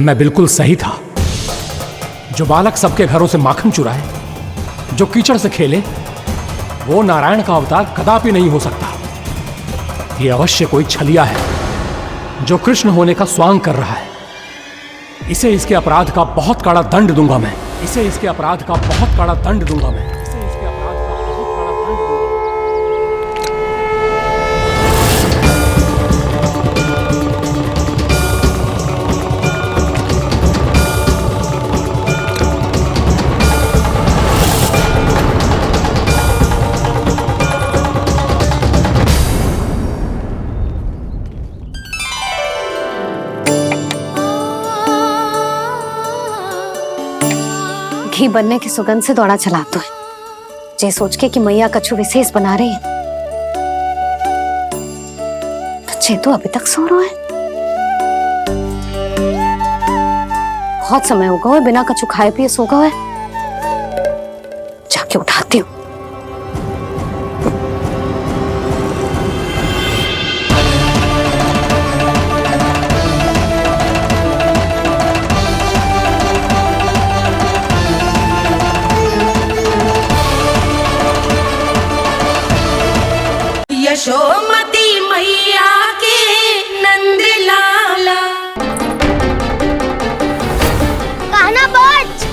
मैं बिल्कुल सही था। जो बालक सबके घरों से माखन चुराए, जो कीचड़ से खेले, वो नारायण का अवतार कदापि नहीं हो सकता। ये अवश्य कोई छलिया है जो कृष्ण होने का स्वांग कर रहा है। इसे इसके अपराध का बहुत कड़ा दंड दूंगा मैं। इसे इसके अपराध का बहुत कड़ा दंड दूंगा मैं। इसे इसके अपराध का बहुत कड़ा दंड दूंगा। घी बनने की सुगंध से दौड़ा चला तो है, जे सोच के कि मैया कछु विशेष बना रही है। बच्चे तो अभी तक सो रहे हैं। बहुत समय हो गया है बिना कछु खाए पिए सो गए। जाके उठाती हूँ। यशोमती मैया के नंद लाला। कान्हा बच।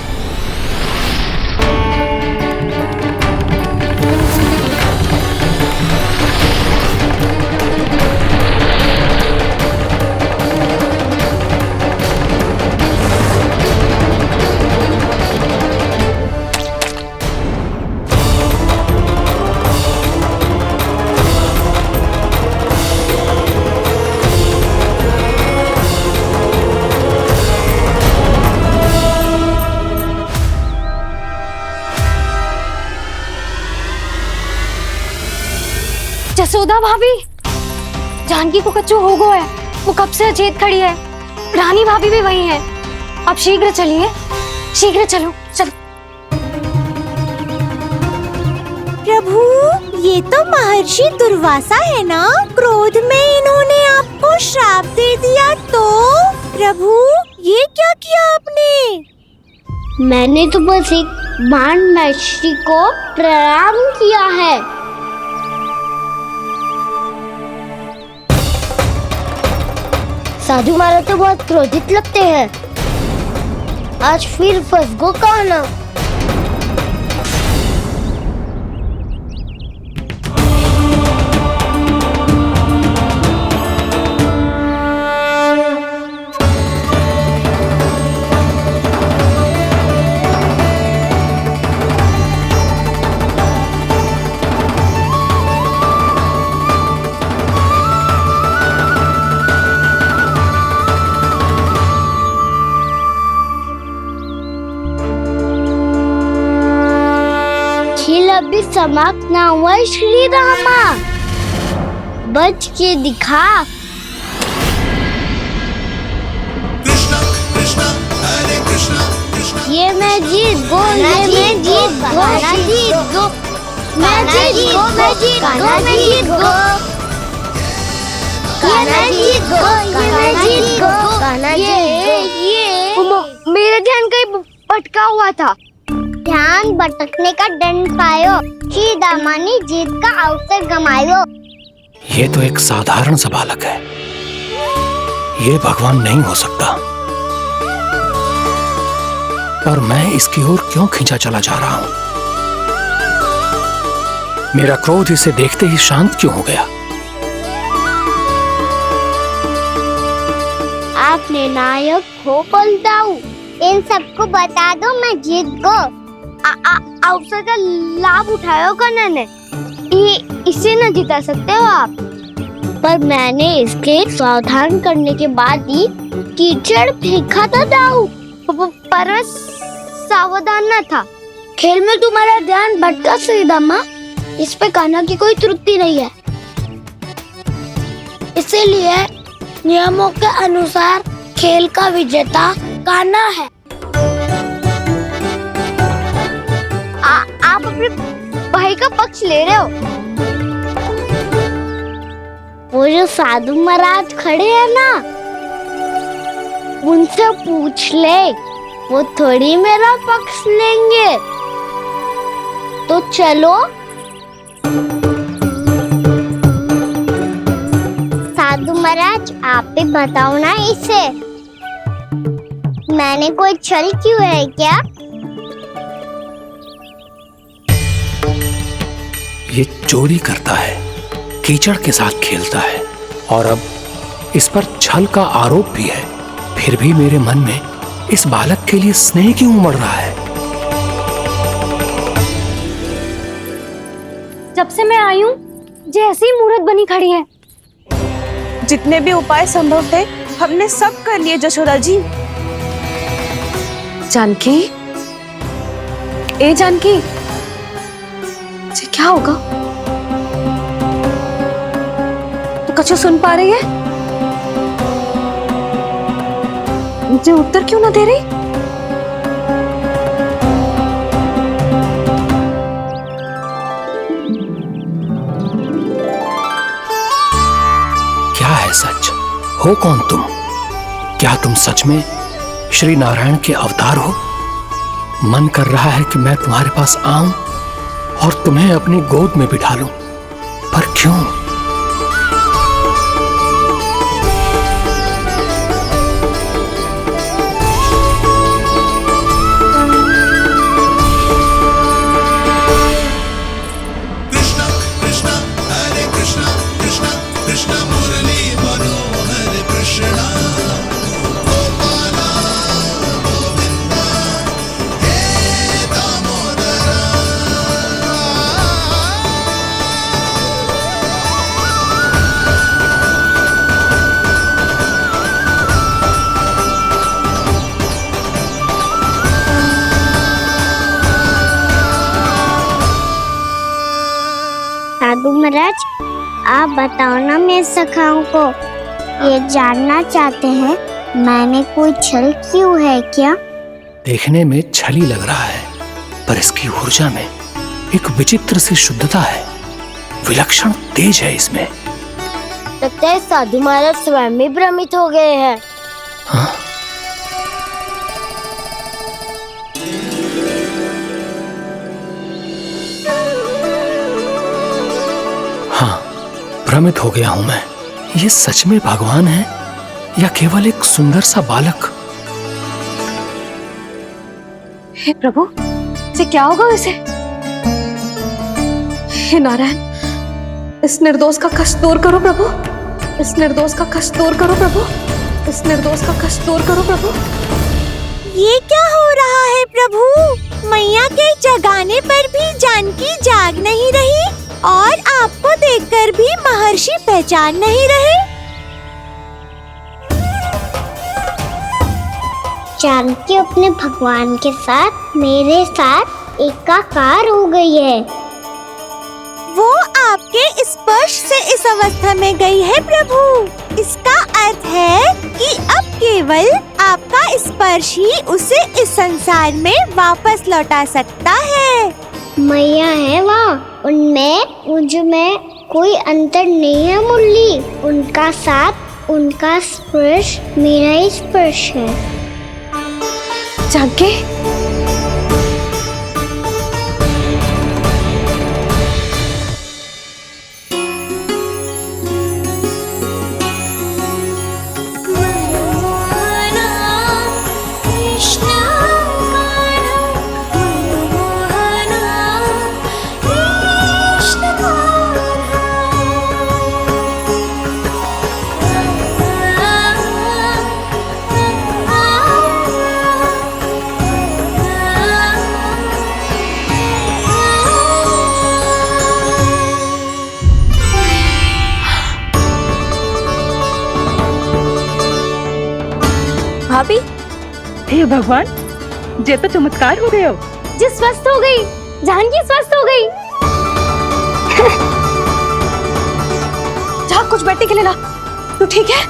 जसोदा भाभी, जानकी को कच्चू हो गया है। वो कब से अचेत खड़ी है। रानी भाभी भी वही है। अब शीघ्र चलिए, शीघ्र चलो चलो। प्रभु, ये तो महर्षि दुर्वासा है ना? क्रोध में इन्होंने आपको श्राप दे दिया तो? प्रभु, ये क्या किया आपने? मैंने तो बस एक बाण महर्षि को प्रणाम किया है। साधु महाराज तो बहुत क्रोधित लगते हैं। आज फिर फंस गो कान्हा। अभी समाप्त ना हुआ श्री रामा। बच के दिखा। कृष्णा कृष्णा हरे कृष्णा कृष्णा। ये मैं जीत गो, ये मैं जीत गो, जीत गो, मैं जीत गो, मैं जीत गो, मैं जीत गो, ये मैं जीत गो, ये मैं जीत गो, ये मेरा ध्यान कहीं भटका हुआ था। ध्यान भटकने का दंड पायो, श्री दामा ने जीत का अवसर गमायो। ये तो एक साधारण सा बालक है। ये भगवान नहीं हो सकता। पर मैं इसकी ओर क्यों खींचा चला जा रहा हूं? मेरा क्रोध इसे देखते ही शांत क्यों हो गया? आपने नायक हो पलटाऊ। इन सबको बता दो मैं जीत गो। अवसर का लाभ उठायो कन्हा ने। इसे न जिता सकते हो आप। पर मैंने इसके सावधान करने के बाद ही कीचड़ फेंका था दाऊ। पर सावधान न था। खेल में तुम्हारा ध्यान भटका श्रीदामा। इस पे कान्हा की कोई त्रुटि नहीं है। इसीलिए नियमों के अनुसार खेल का विजेता कान्हा है। आप अपने भाई का पक्ष ले रहे हो। वो जो साधु महाराज खड़े हैं ना, उनसे पूछ ले, वो थोड़ी मेरा पक्ष लेंगे। तो चलो। साधु महाराज, आप भी बताओ ना इसे, मैंने कोई छल क्यों है क्या? ये चोरी करता है, कीचड़ के साथ खेलता है और अब इस पर छल का आरोप भी है। फिर भी मेरे मन में इस बालक के लिए स्नेह क्यों उमड़ रहा है? जब से मैं आई हूँ जैसे ही मूर्त बनी खड़ी है। जितने भी उपाय संभव थे हमने सब कर लिए जशोदा जी। जानकी, ए जानकी, ये क्या होगा? तू कछु सुन पा रही है? मुझे उत्तर क्यों ना दे रही? क्या है सच? हो कौन तुम? क्या तुम सच में श्री नारायण के अवतार हो? मन कर रहा है कि मैं तुम्हारे पास आऊं और तुम्हें अपनी गोद में बिठा लूं, पर क्यों? कृष्ण कृष्ण हरे कृष्ण कृष्ण कृष्ण मुरली मनोहर कृष्ण गोपाला गोविंदा हे दामोदरा। साधु महाराज, आप बताओ ना मेरे सखाओं को, ये जानना चाहते हैं मैंने कोई छल क्यों है क्या? देखने में छली लग रहा है, पर इसकी ऊर्जा में एक विचित्र सी शुद्धता है, विलक्षण तेज है इसमें। लगता है साधु महाराज स्वयं भी भ्रमित हो गए हैं। हाँ? हाँ, भ्रमित हो गया हूं मैं। ये सच में भगवान है या केवल एक सुंदर सा बालक? हे प्रभु, ये क्या होगा इसे? हे नारायण, इस निर्दोष का कष्ट दूर करो प्रभु, इस निर्दोष का कष्ट दूर करो प्रभु, इस निर्दोष का कष्ट दूर करो प्रभु। ये क्या हो रहा है प्रभु? मैया के जगाने पर भी जानकी जाग नहीं रही और आपको देखकर भी महर्षि पहचान नहीं रहे। जानकी अपने भगवान के साथ मेरे साथ एकाकार हो गई है। वो आपके स्पर्श से इस अवस्था में गई है प्रभु। इसका अर्थ है कि अब केवल आपका स्पर्श ही उसे इस संसार में वापस लौटा सकता है। मैया है वहाँ, उनमें मुझ में कोई अंतर नहीं है मुरली। उनका साथ, उनका स्पर्श मेरा ही स्पर्श है। जानकी, भाभी, हे भगवान, जे तो चमत्कार हो गए हो। जी स्वस्थ हो गई, जानकी स्वस्थ हो गई। जा कुछ बैठने के लिए ला। तू ठीक है?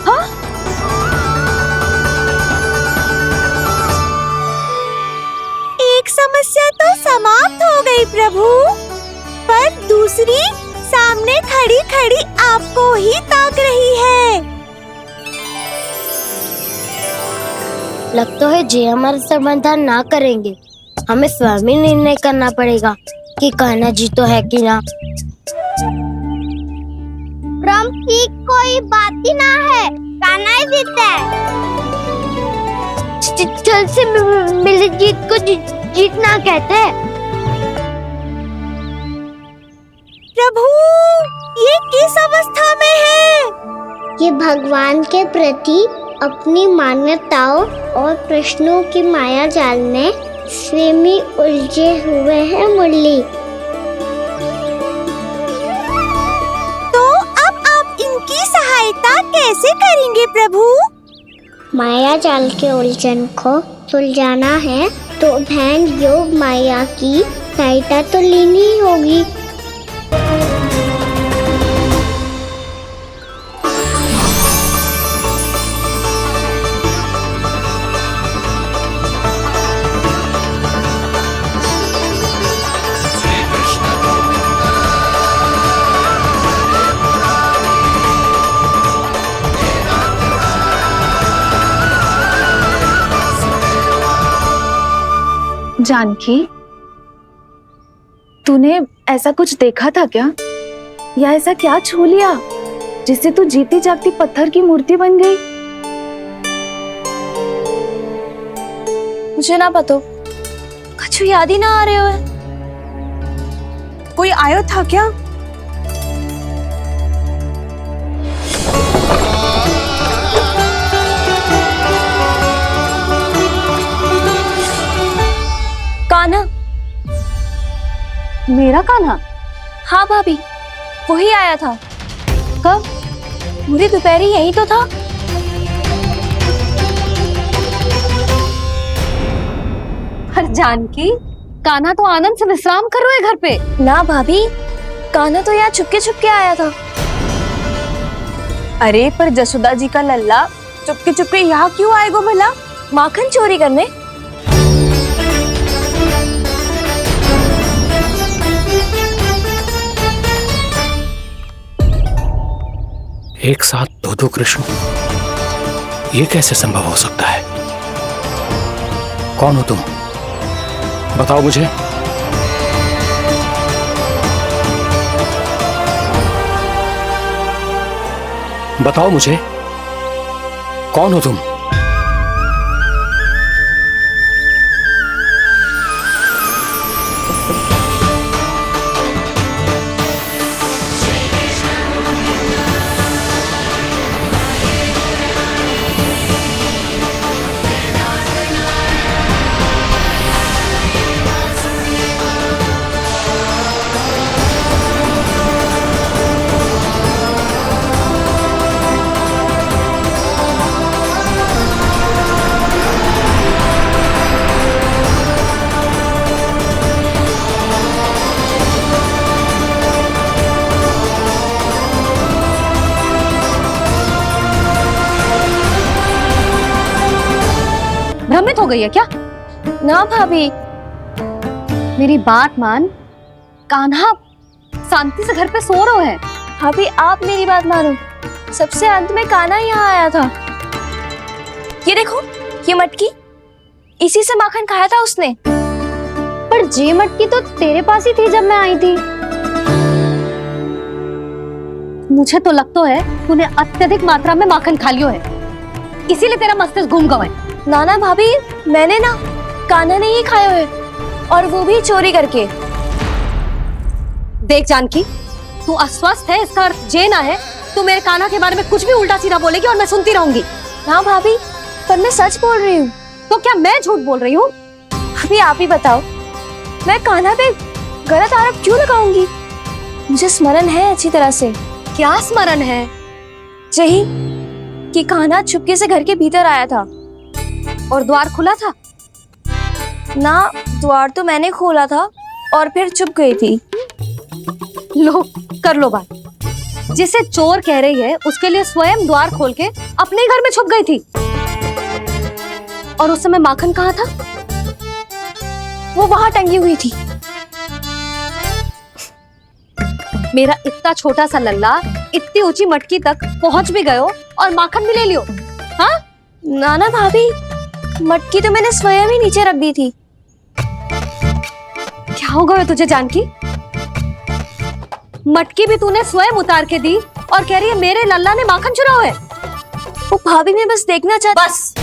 हाँ? एक समस्या तो समाप्त हो गई प्रभु, पर दूसरी सामने खड़ी खड़ी आपको ही ताक रही है। लगता है जे हमारा समाधान ना करेंगे। हमें स्वयं ही निर्णय करना पड़ेगा कि कान्हा जी तो है कि ना। राम की कोई बात ही ना है, कान्हा ही जीतता है। चल से मिली जीत को जीतना कहते हैं। प्रभु, ये किस अवस्था में है? ये भगवान के प्रति अपनी मान्यताओं और प्रश्नों की माया जाल में स्वयं ही उलझे हुए हैं मुरली। तो अब आप इनकी सहायता कैसे करेंगे प्रभु? माया जाल के उलझन को सुलझाना है तो बहन योग माया की सहायता तो लेनी ही होगी। जानकी, तूने ऐसा कुछ देखा था क्या? या ऐसा क्या छू लिया जिससे तू जीती जागती पत्थर की मूर्ति बन गई? मुझे ना पता, कुछ याद ही ना आ रहे हो। कोई आयो था क्या? कान्हा। मेरा कान्हा? हाँ भाभी, वही आया था। कब? पूरी दोपहर यही तो था। पर जानकी, कान्हा तो आनंद से विश्राम कर रहे घर पे। ना भाभी, कान्हा तो यहाँ छुपके छुपके आया था। अरे पर जसोदा जी का लल्ला चुपके चुपके यहाँ क्यों आएगा भला? माखन चोरी करने? एक साथ दो कृष्ण, ये कैसे संभव हो सकता है? कौन हो तुम? बताओ मुझे। बताओ मुझे, कौन हो तुम? भ्रमित हो गई है क्या? ना भाभी, मेरी बात मान, कान्हा शांति से घर पे सो रहे हैं। भाभी आप मेरी बात मानो, सबसे अंत में कान्हा यहाँ आया था। ये देखो, ये मटकी, इसी से माखन खाया था उसने। पर जे मटकी तो तेरे पास ही थी जब मैं आई थी। मुझे तो लगता है तूने अत्यधिक मात्रा में माखन खा लियो है, इसीलिए तेरा मस्तिष्क घूम गया है। नाना भाभी, मैंने ना, कान्हा ने ही खाया है, और वो भी चोरी करके। देख जानकी, तू अस्वस्थ है, इसका अर्थ जे ना है तू मेरे कान्हा के बारे में कुछ भी उल्टा सीधा बोलेगी और मैं सुनती रहूंगी। ना भाभी, पर मैं सच बोल रही हूँ। तो क्या मैं झूठ बोल रही हूँ? भाभी आप ही बताओ, मैं कान्हा पे गलत आरोप क्यों लगाऊंगी? मुझे स्मरण है अच्छी तरह से। क्या स्मरण है? यही कि कान्हा चुपके से घर के भीतर आया था। और द्वार खुला था? ना, द्वार तो मैंने खोला था और फिर चुप गई थी। लो, कर लो बात। जिसे चोर कह रही है उसके लिए स्वयं द्वार खोल के अपने घर में छुप गई थी। और उस समय माखन कहाँ था? वो वहां टंगी हुई थी। मेरा इतना छोटा सा लल्ला इतनी ऊंची मटकी तक पहुंच भी गयो और माखन भी ले लियो। हाँ? नाना भाभी, मटकी तो मैंने स्वयं ही नीचे रख दी थी। क्या हो गया तुझे जानकी? मटकी भी तूने स्वयं उतार के दी और कह रही है मेरे लल्ला ने माखन चुराया है। वो भाभी मैं बस देखना चाहती। बस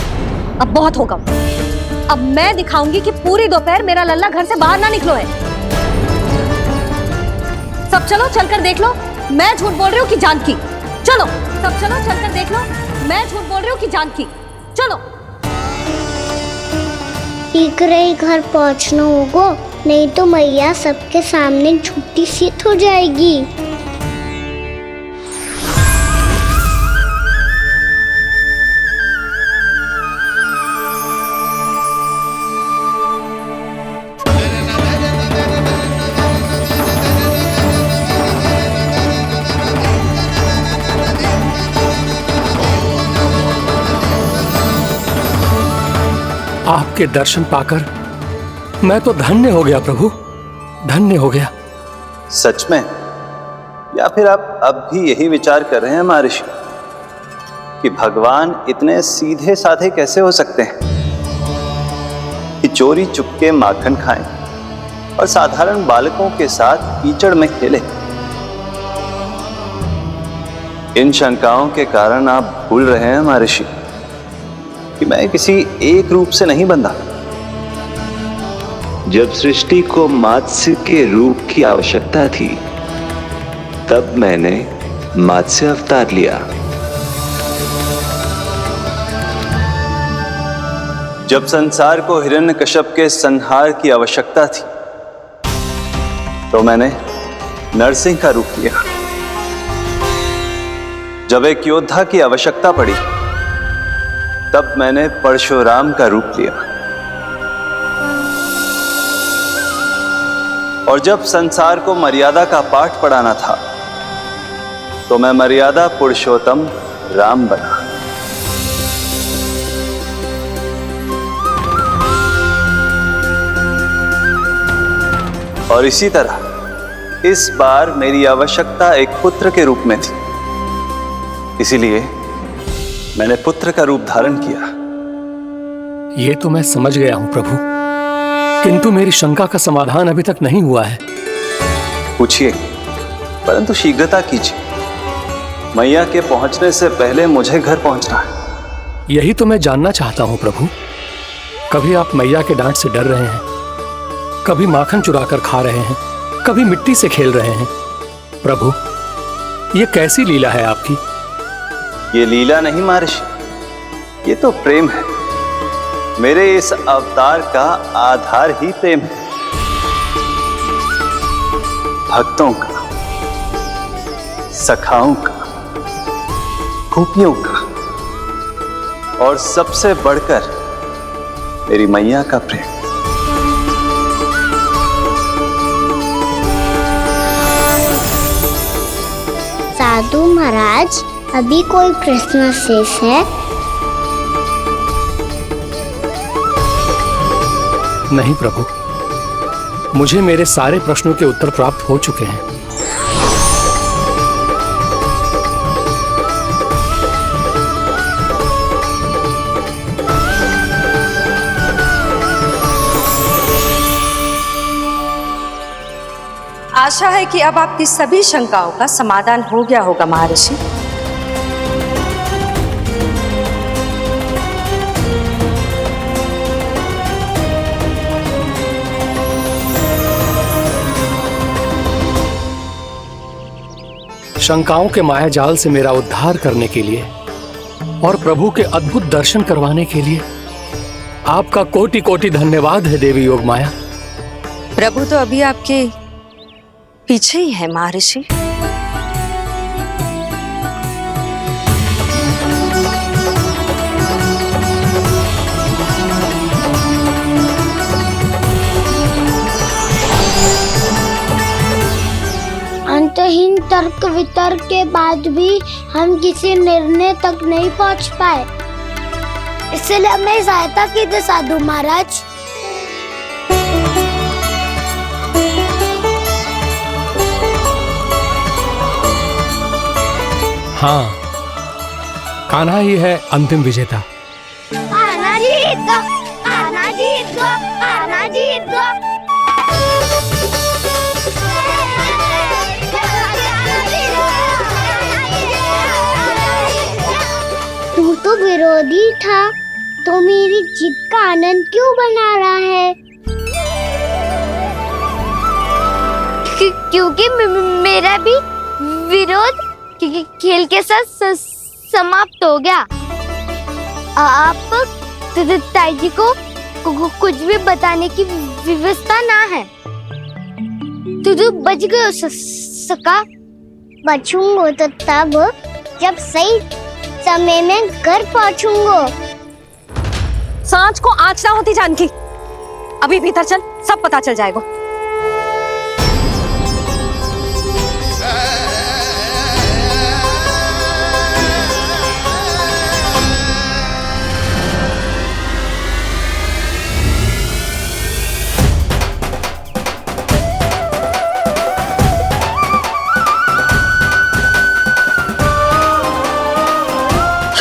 अब बहुत होगा। अब मैं दिखाऊंगी कि पूरी दोपहर मेरा लल्ला घर से बाहर ना निकलो है। सब चलो चलकर देख लो मैं झूठ बोल रही हूँ कि जानकी। चलो सब चलो चलकर देख लो मैं झूठ बोल रही हूँ कि जानकी। चलो शीघ्र ही घर पहुंचना होगा, नहीं तो मैया सबके सामने झूठी सिद्ध हो जाएगी। आपके दर्शन पाकर मैं तो धन्य हो गया प्रभु, धन्य हो गया। सच में? या फिर आप अब भी यही विचार कर रहे हैं महर्षि कि भगवान इतने सीधे साधे कैसे हो सकते हैं कि चोरी चुपके माखन खाएं और साधारण बालकों के साथ कीचड़ में खेलें? इन शंकाओं के कारण आप भूल रहे हैं महर्षि कि मैं किसी एक रूप से नहीं बंधा। जब सृष्टि को मत्स्य के रूप की आवश्यकता थी तब मैंने मत्स्य अवतार लिया। जब संसार को हिरण्यकश्यप के संहार की आवश्यकता थी तो मैंने नरसिंह का रूप लिया। जब एक योद्धा की आवश्यकता पड़ी तब मैंने परशुराम का रूप लिया। और जब संसार को मर्यादा का पाठ पढ़ाना था तो मैं मर्यादा पुरुषोत्तम राम बना। और इसी तरह इस बार मेरी आवश्यकता एक पुत्र के रूप में थी, इसीलिए मैंने पुत्र का रूप धारण किया। ये तो मैं समझ गया हूं प्रभु, किंतु मेरी शंका का समाधान अभी तक नहीं हुआ है। पूछिए, परंतु शीघ्रता कीजिए। मैया के पहुंचने से पहले मुझे घर पहुंचना है। यही तो मैं जानना चाहता हूं प्रभु। कभी आप मैया के डांट से डर रहे हैं, कभी माखन चुरा कर खा रहे हैं, कभी मिट्टी से खेल रहे हैं। प्रभु, ये कैसी लीला है आपकी? ये लीला नहीं महर्षि, ये तो प्रेम है। मेरे इस अवतार का आधार ही प्रेम है। भक्तों का, सखाओं का, गोपियों का और सबसे बढ़कर मेरी मैया का प्रेम। साधु महाराज, अभी कोई प्रश्न शेष है? नहीं प्रभु, मुझे मेरे सारे प्रश्नों के उत्तर प्राप्त हो चुके हैं। आशा है कि अब आपकी सभी शंकाओं का समाधान हो गया होगा महर्षि। शंकाओं के मायाजाल से मेरा उद्धार करने के लिए और प्रभु के अद्भुत दर्शन करवाने के लिए आपका कोटि कोटि धन्यवाद है देवी योगमाया। प्रभु तो अभी आपके पीछे ही है महर्षि। अंतहीन तर्क वितर्क के बाद भी हम किसी निर्णय तक नहीं पहुंच पाए, इसलिए हमें सहायता कीजिए साधु महाराज। हाँ, कान्हा ही है अंतिम विजेता। कान्हा जी तो जीत गो, कान्हा जीत गो। तू तो विरोधी था, तो मेरी जीत का आनंद क्यों बना रहा है? क्योंकि मेरा भी विरोध खेल के साथ समाप्त हो गया। आप ताई जी को कुछ भी बताने की व्यवस्था ना है। तू बच गयो सका। बचूंगो तो तब जब सही समय में घर पहुंचूंगो। सांच को आँच ना होती जानकी। अभी भीतर चल, सब पता चल जाएगा।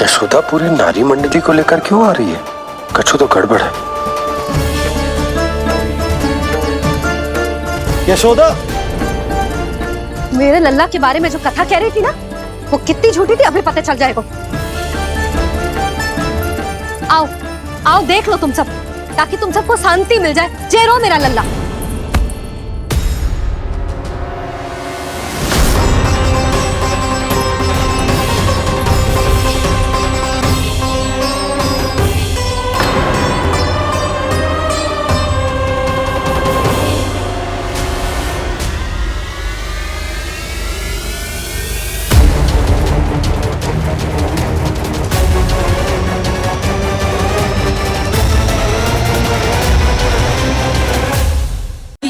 यशोदा पूरी नारी मंडली को लेकर क्यों आ रही है? कछु तो गड़बड़ है। यशोदा, मेरे लल्ला के बारे में जो कथा कह रही थी ना, वो कितनी झूठी थी अभी पता चल जाएगा। आओ आओ देख लो तुम सब, ताकि तुम सबको शांति मिल जाए। जय रो मेरा लल्ला।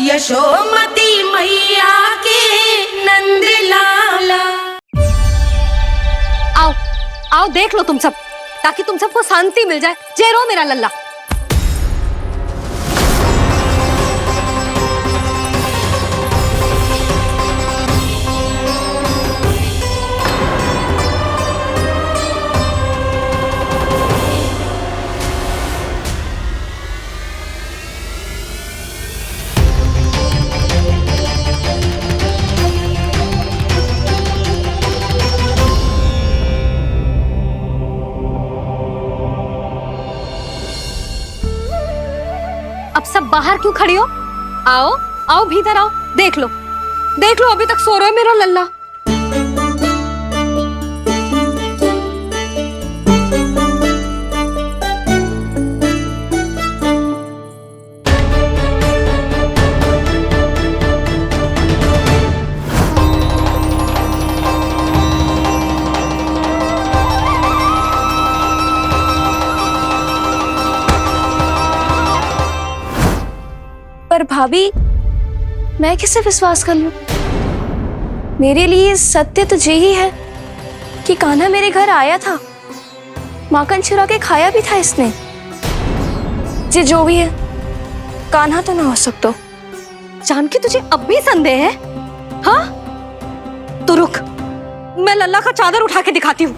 यशोमती मैया के नंद लाला। आओ आओ देख लो तुम सब, ताकि तुम सबको शांति मिल जाए। जय रो मेरा लल्ला। अब सब बाहर क्यों खड़ी हो? आओ आओ भीतर आओ। देख लो अभी तक सो रहा है मेरा लल्ला। पर भाभी, मैं किसे विश्वास कर लूं? मेरे लिए सत्य तो यही है कि कान्हा मेरे घर आया था, माखन चुरा के खाया भी था इसने। जो भी है, कान्हा तो ना हो सकता। जानकी, तुझे अब भी संदेह है? हाँ तो रुक, मैं लल्ला का चादर उठा के दिखाती हूँ।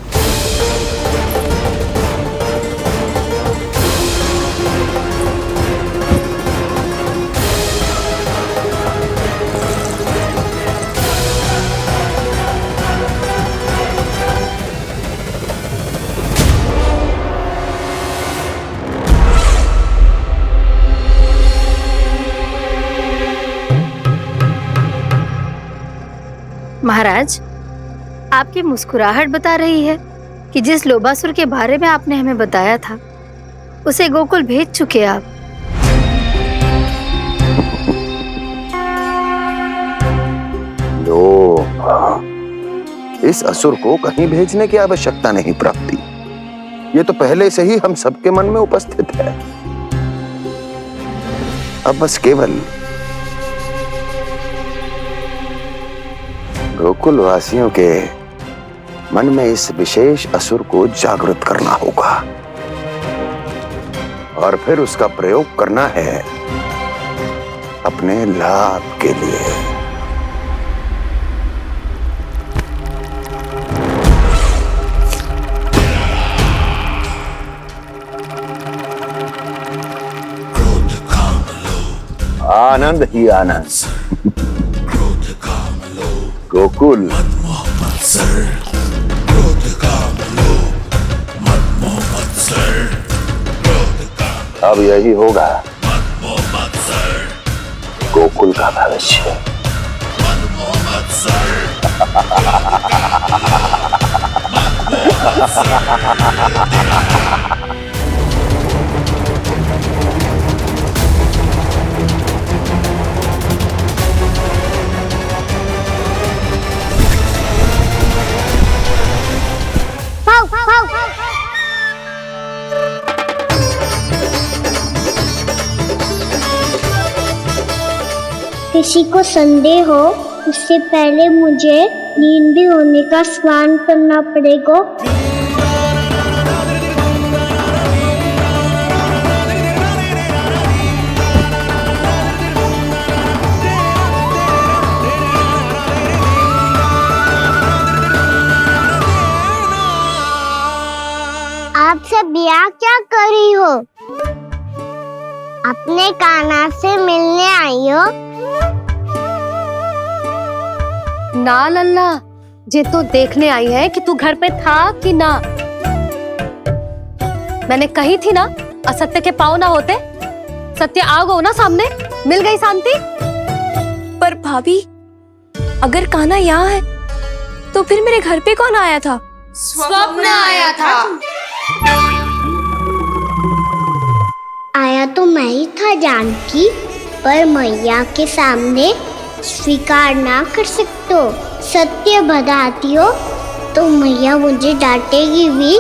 महाराज, आपकी मुस्कुराहट बता रही है कि जिस लोबासुर के बारे में आपने हमें बताया था, उसे गोकुल भेज चुके आप। इस असुर को कहीं भेजने की आवश्यकता नहीं प्राप्ति। ये तो पहले से ही हम सबके मन में उपस्थित है। अब बस केवल गोकुल वासियों के मन में इस विशेष असुर को जागृत करना होगा और फिर उसका प्रयोग करना है अपने लाभ के लिए। क्रोध आनंद ही आनंद। गोकुल अब यही होगा गोकुल का भविष्य। पाव पाव किसी को संदेह हो उससे पहले मुझे नींद भी होने का स्नान करना पड़ेगा। आप सब यहाँ क्या कर रही हो? अपने कान्हा से मिलने आई हो? ना लल्ला, जे तो देखने आई है कि तू घर पे था कि ना। मैंने कही थी ना, असत्य के पाँव ना होते। सत्य आ गो ना सामने, मिल गई शांति। पर भाभी, अगर कान्हा यहाँ है तो फिर मेरे घर पे कौन आया था? स्वप्न आया था। आया तो मैं ही था जानकी, पर मैया के सामने स्वीकार ना कर सकते हो। सत्य बताती हो तो मैया मुझे डांटेगी भी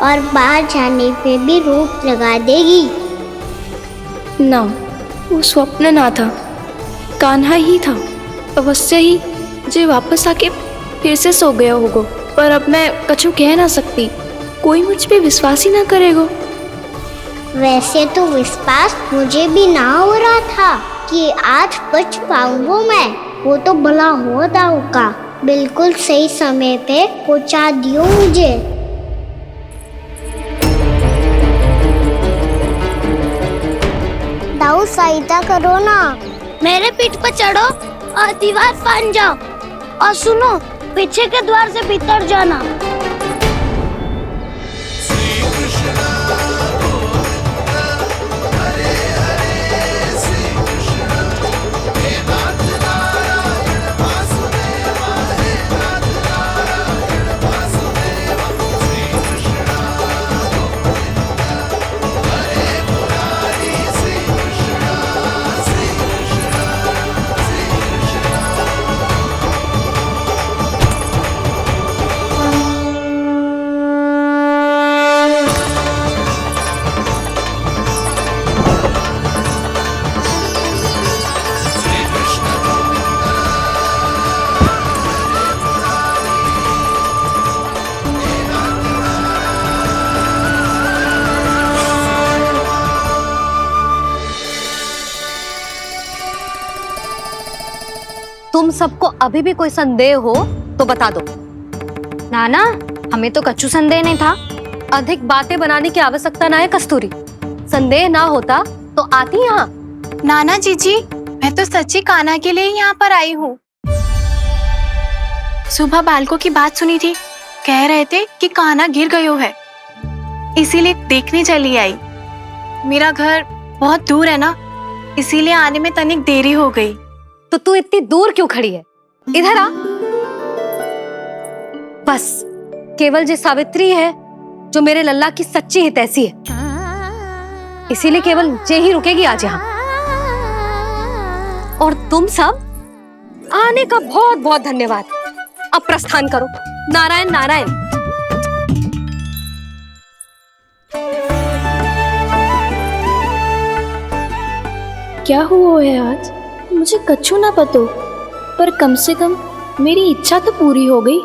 और बाहर जाने पे भी रोक लगा देगी। ना, वो स्वप्न ना था, कान्हा ही था। अवश्य ही मुझे वापस आके फिर से सो गया होगा। पर अब मैं कछु कह ना सकती, कोई मुझ पे विश्वास ही ना करेगा। वैसे तो विश्वास मुझे भी ना हो रहा था कि आज बच पाऊंगा मैं। वो तो भला हो दाऊ का बिल्कुल सही समय पे पहुंचा दियो मुझे। दाऊ सहायता करो ना, मेरे पीठ पर चढ़ो और दीवार फाड़ जाओ। और सुनो, पीछे के द्वार से भीतर जाना। तुम सबको अभी भी कोई संदेह हो तो बता दो। नाना, हमें तो कच्चू संदेह नहीं था। अधिक बातें बनाने की आवश्यकता ना है कस्तूरी। संदेह ना होता तो आती यहाँ। नाना जीजी, मैं तो सच्ची कान्हा के लिए यहाँ पर आई हूँ। सुबह बालकों की बात सुनी थी, कह रहे थे कि कान्हा गिर गयो है, इसीलिए देखने चली आई। मेरा घर बहुत दूर है ना, इसीलिए आने में तनिक देरी हो गई। तो तू इतनी दूर क्यों खड़ी है? इधर आ। बस केवल जे सावित्री है जो मेरे लल्ला की सच्ची हितैषी है, इसीलिए केवल जे ही रुकेगी आज यहाँ। और तुम सब आने का बहुत बहुत धन्यवाद। अब प्रस्थान करो। नारायण नारायण। क्या हुआ है आज? मुझे कछु ना पतो, पर कम से कम मेरी इच्छा तो पूरी हो गई।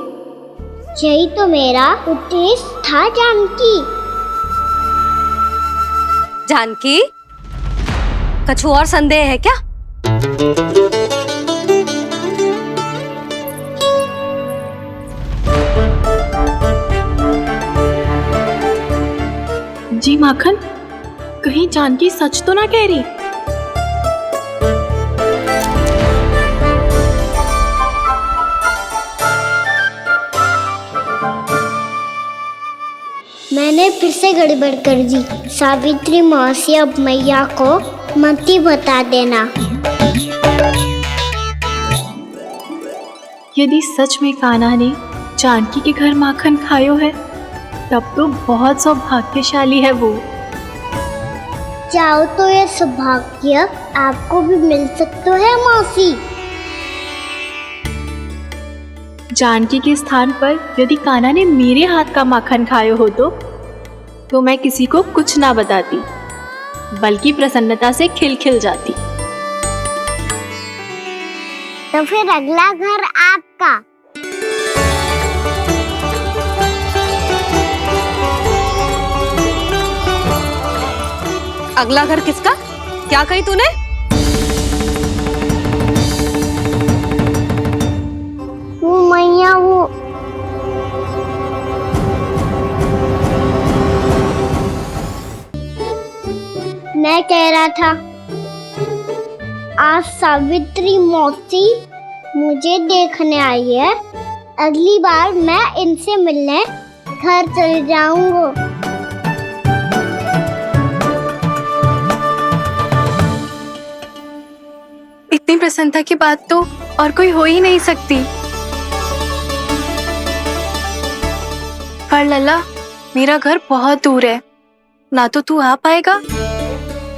यही तो मेरा उद्देश्य था जानकी। जानकी, कछु और संदेह है क्या? जी माखन, कहीं जानकी सच तो ना कह रही? मैंने फिर से गड़बड़ कर दी। सावित्री मौसी अब मैया को मत ही बता देना। यदि सच में कान्हा ने जानकी के घर माखन खायो है, तब तो बहुत सौभाग्यशाली है वो। चाहो तो ये सौभाग्य आपको भी मिल सकता है मौसी। जानकी के स्थान पर यदि कान्हा ने मेरे हाथ का माखन खायो हो तो मैं किसी को कुछ ना बताती, बल्कि प्रसन्नता से खिलखिल जाती। तो फिर अगला घर आपका। अगला घर किसका? क्या कही तूने? वो मैया वो मैं कह रहा था, आज सावित्री मौसी मुझे देखने आई है। अगली बार मैं इनसे मिलने घर चले जाऊंगा। इतनी प्रसन्नता की बात तो और कोई हो ही नहीं सकती। पर लल्ला, मेरा घर बहुत दूर है, ना तो तू आ पाएगा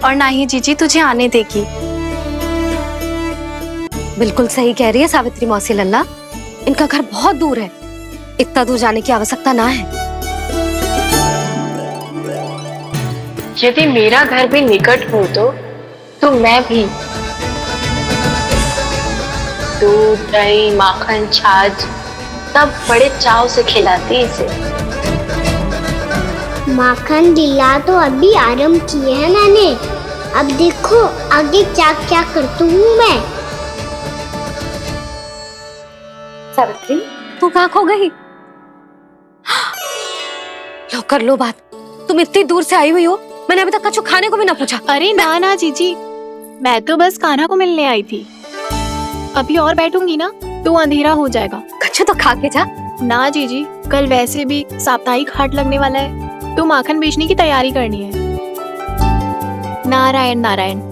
और ना ही जीजी तुझे आने देगी। बिल्कुल सही कह रही है सावित्री मौसी लल्ला, इनका घर बहुत दूर है, इतना दूर जाने की आवश्यकता ना है। यदि मेरा घर भी निकट हो तो मैं भी दूध, दही, माखन, छाछ सब बड़े चाव से खिलाती इसे। माखन दिला तो अभी आरंभ किए हैं मैंने, अब देखो आगे क्या क्या करती हूँ मैं। सावित्री, तू कहाँ खो गई? लो कर लो बात, तुम इतनी दूर से आई हुई हो, मैंने अभी तक कछु खाने को भी ना पूछा। अरे ना जीजी, मैं तो बस कान्हा को मिलने आई थी। अभी और बैठूंगी ना तो अंधेरा हो जाएगा। कछु तो खा के जा। ना जीजी, कल वैसे भी साप्ताहिक हाट लगने वाला है, तो माखन बेचने की तैयारी करनी है। नारायण नारायण।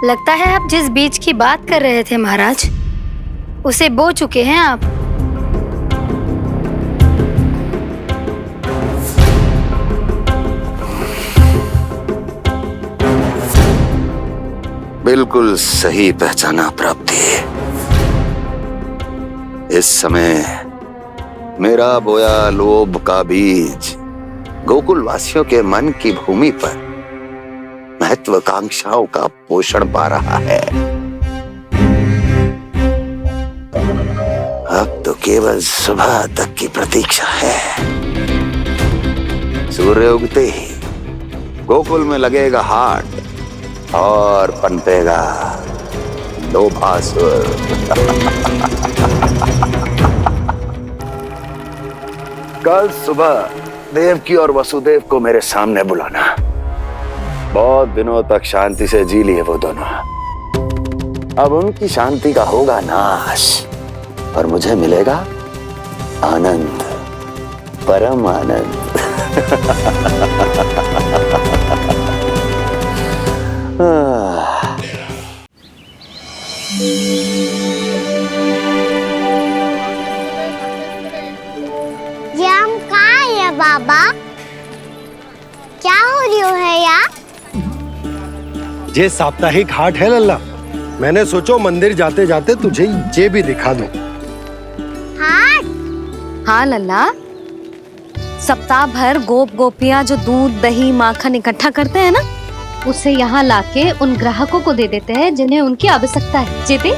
लगता है आप जिस बीज की बात कर रहे थे महाराज, उसे बो चुके हैं आप। बिल्कुल सही पहचाना प्राप्ति। इस समय मेरा बोया लोभ का बीज गोकुल वासियों के मन की भूमि पर महत्वाकांक्षाओं का पोषण पा रहा है। अब तो केवल सुबह तक की प्रतीक्षा है। सूर्य उगते ही गोकुल में लगेगा हाट और पनपेगा लोभासुर। कल सुबह देवकी और वसुदेव को मेरे सामने बुलाना। बहुत दिनों तक शांति से जी लिए वो दोनों, अब उनकी शांति का होगा नाश और मुझे मिलेगा आनंद, परम आनंद। ये हम कहाँ है बाबा? क्या हो रही है यार? ये साप्ताहिक हाट है लल्ला, मैंने सोचो मंदिर जाते जाते तुझे ये भी दिखा दूं। हाट? हाँ लल्ला, सप्ताह भर गोप गोपियां जो दूध, दही, माखन इकट्ठा करते हैं ना, उसे यहाँ लाके उन ग्राहकों को दे देते हैं जिन्हें उनकी आवश्यकता है। जीती?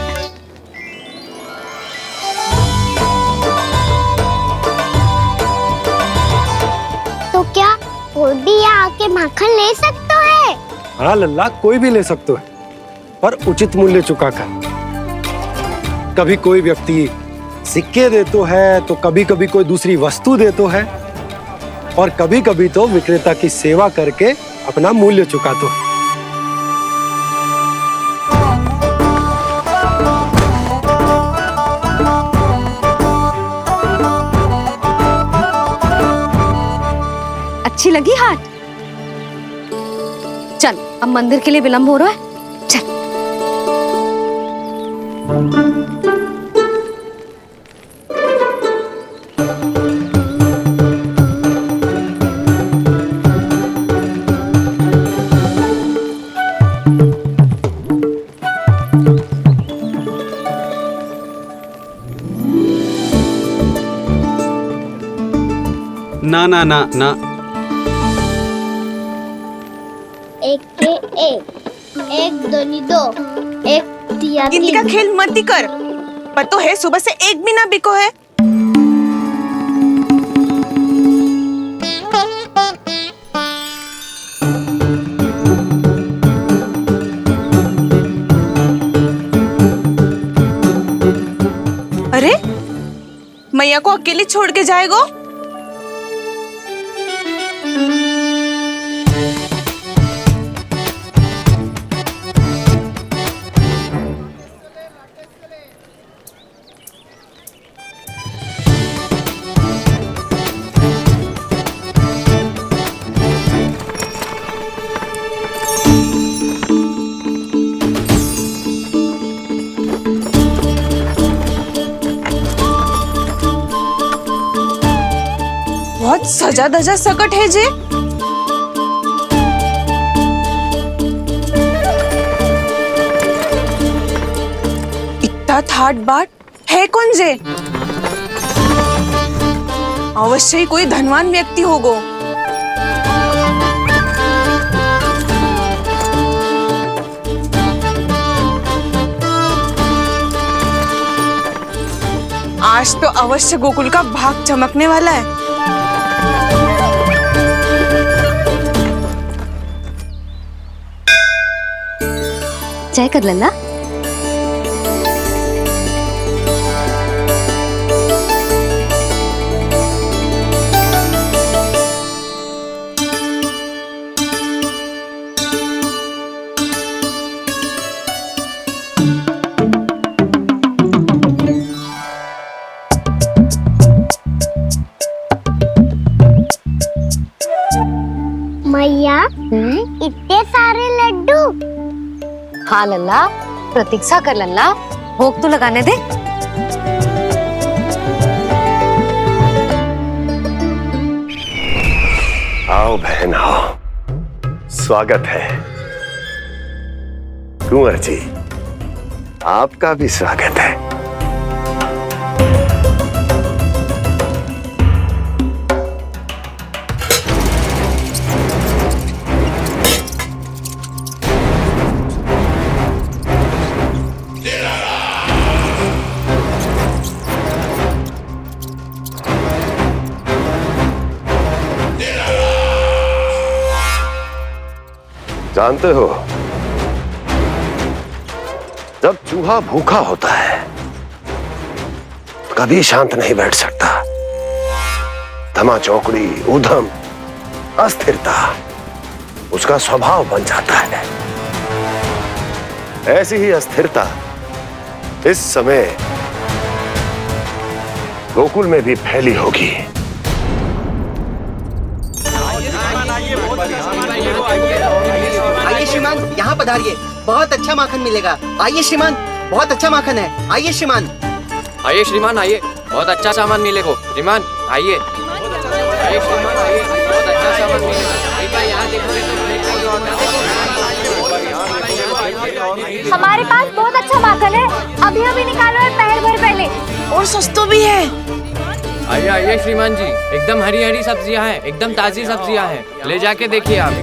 तो क्या कोई भी यहाँ आके माखन ले सकता है? हाँ लल्ला, कोई भी ले सकते हो, पर उचित मूल्य चुका कर। कभी कोई व्यक्ति सिक्के देतो है, तो कभी कभी कोई दूसरी वस्तु देतो है, और कभी कभी तो विक्रेता की सेवा करके अपना मूल्य चुकातो है। अच्छी लगी हाट? चल, अब मंदिर के लिए विलंब हो रहा है, चल। ना ना ना ना, एक के एक दोनी दो, एक तिया गिनती का खेल मत ही कर। पतो है सुबह से एक भी ना बिको है। अरे मैया को अकेले छोड़ के जाएगो? बहुत सजा धजा सकट है जे। इतना ठाट बाट है कौन जे? अवश्य ही कोई धनवान व्यक्ति होगो। आज तो अवश्य गोकुल का भाग चमकने वाला है। चाय कर लल्ला। मैया, इतने सारे लड्डू। हाँ लल्ला, प्रतीक्षा कर लल्ला, भोग तो लगाने दे। आओ बहन आओ, स्वागत है। कुंवर जी, आपका भी स्वागत है। जानते हो, जब चूहा भूखा होता है कभी शांत नहीं बैठ सकता। धमा चौकड़ी, उधम, अस्थिरता उसका स्वभाव बन जाता है। ऐसी ही अस्थिरता इस समय गोकुल में भी फैली होगी। आइए श्रीमान, यहाँ पधारिए, बहुत अच्छा माखन मिलेगा। आइए श्रीमान, बहुत अच्छा माखन है। आइए श्रीमान। आइए श्रीमान, आइए, बहुत अच्छा सामान मिलेगा। श्रीमान आइए, आइए श्रीमान, आइए, बहुत अच्छा सामान मिलेगा। एक बार यहाँ देखोगे तो हमारे पास बहुत अच्छा माखन है, अभी अभी निकालो है, पहर भर पहले। और सस्ता भी है। आइए आइए श्रीमान जी, एकदम हरी हरी सब्जियां हैं, एकदम ताजी सब्जियां हैं, ले जाके देखिए आप।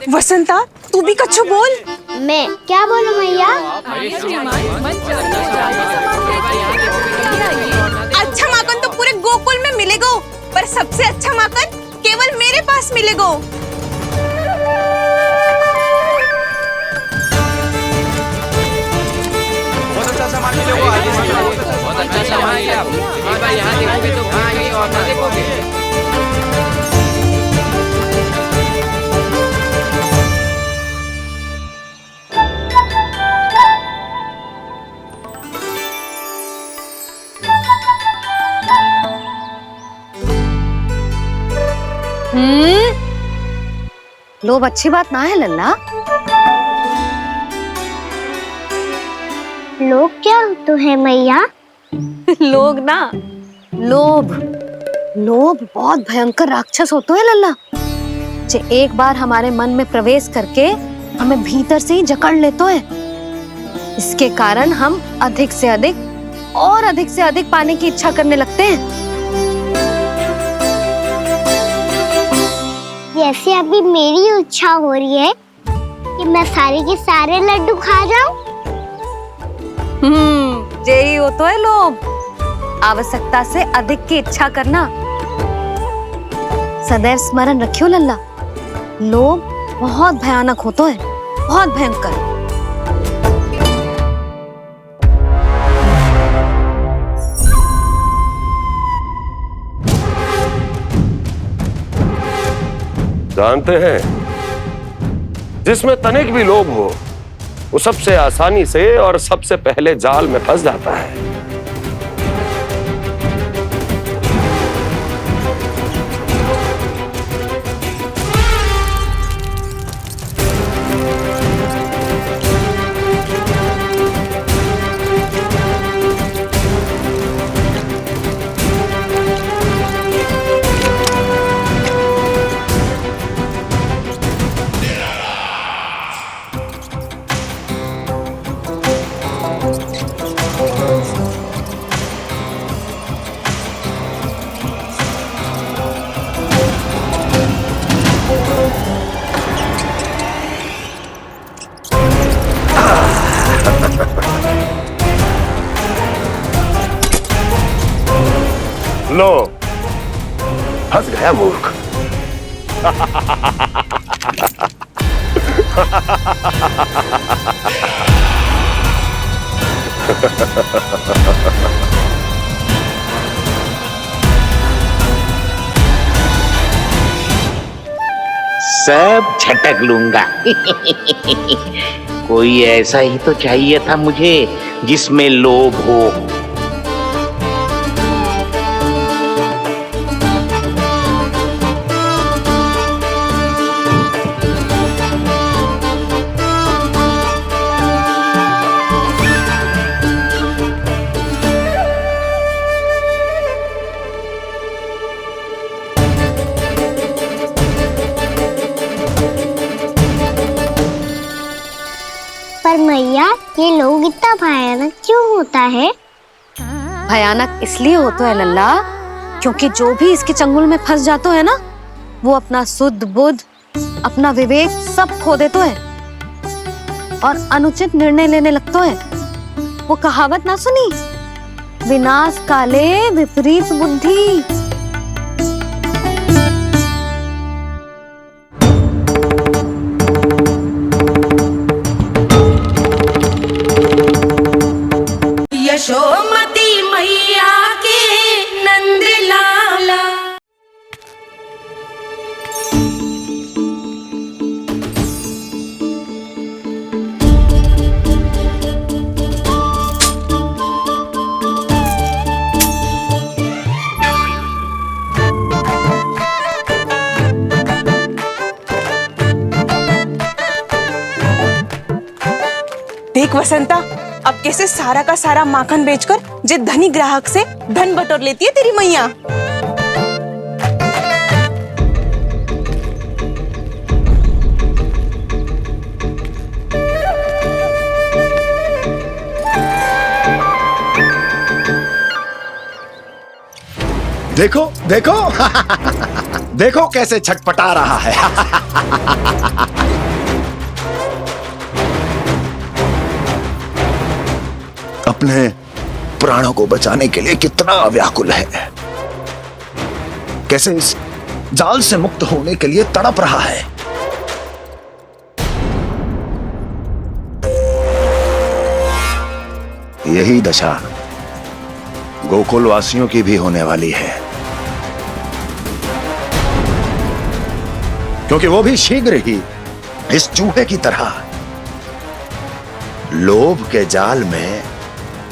वसंता, तू भी कच्छू बोल। मैं क्या बोलूं मैया? अच्छा माखन तो पूरे गोकुल में मिलेगा, पर सबसे अच्छा माखन केवल मेरे पास मिलेगा। अच्छा सामान मिले आपको। एक बार यहाँ देखोगे तो कहाँ कहीं और ना देखोगे। लोभ अच्छी बात ना है लल्ला। लोग क्या तो है मैया? लोग ना, लोभ। लोभ बहुत भयंकर राक्षस होता है लल्ला, जो एक बार हमारे मन में प्रवेश करके हमें भीतर से ही जकड़ लेता है। इसके कारण हम अधिक से अधिक और अधिक से अधिक पाने की इच्छा करने लगते हैं। जैसे अभी मेरी इच्छा हो रही है कि मैं सारे के सारे लड्डू खा जाऊं। यही होता है लोभ, आवश्यकता से अधिक की इच्छा करना। सदैव स्मरण रखियो लल्ला, लोभ बहुत भयानक होता है, बहुत भयंकर। जानते हैं, जिसमें तनिक भी लोभ हो वो सबसे आसानी से और सबसे पहले जाल में फंस जाता है। लो, फंस गया मूर्ख। सब झटक लूंगा। कोई ऐसा ही तो चाहिए था मुझे जिसमें लोभ हो। पर मैया, ये लोग इतना भयानक क्यों होता है? भयानक इसलिए होता है लल्ला, क्योंकि जो भी इसके चंगुल में फंस जाता है ना, वो अपना शुद्ध बुद्ध, अपना विवेक सब खो देता है और अनुचित निर्णय लेने लगता है। वो कहावत ना सुनी, विनाश काले विपरीत बुद्धि। यशोमती मैया के नंद लाला। देख वसंता, अब कैसे सारा का सारा माखन बेचकर जे धनी ग्राहक से धन बटोर लेती है तेरी मैया। देखो देखो देखो कैसे छटपटा रहा है। अपने प्राणों को बचाने के लिए कितना व्याकुल है, कैसे इस जाल से मुक्त होने के लिए तड़प रहा है। यही दशा गोकुल वासियों की भी होने वाली है, क्योंकि वो भी शीघ्र ही इस चूहे की तरह लोभ के जाल में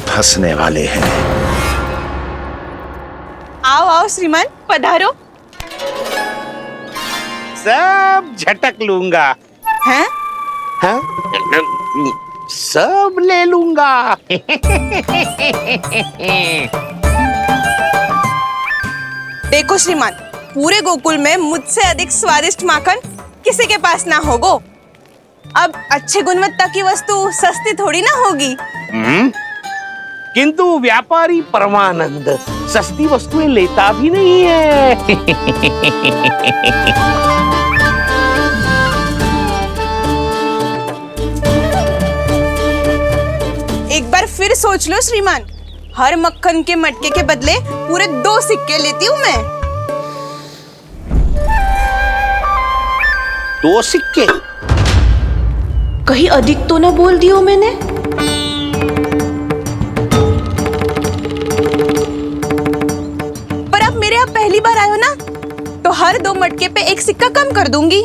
फंसने वाले हैं। आओ आओ श्रीमान, पधारो। सब झटक लूंगा। हैं? हाँ? सब ले लूंगा। देखो श्रीमान, पूरे गोकुल में मुझसे अधिक स्वादिष्ट माखन किसी के पास ना होगो। अब अच्छे गुणवत्ता की वस्तु सस्ती थोड़ी ना होगी। किंतु व्यापारी परमानंद सस्ती वस्तुएं लेता भी नहीं है। एक बार फिर सोच लो श्रीमान, हर मक्खन के मटके के बदले पूरे 2 सिक्के लेती हूँ मैं। 2 सिक्के? कहीं अधिक तो ना बोल दियो मैंने? पर आप मेरे यहाँ पहली बार आए हो ना, तो हर 2 मटके पे 1 सिक्का कम कर दूंगी।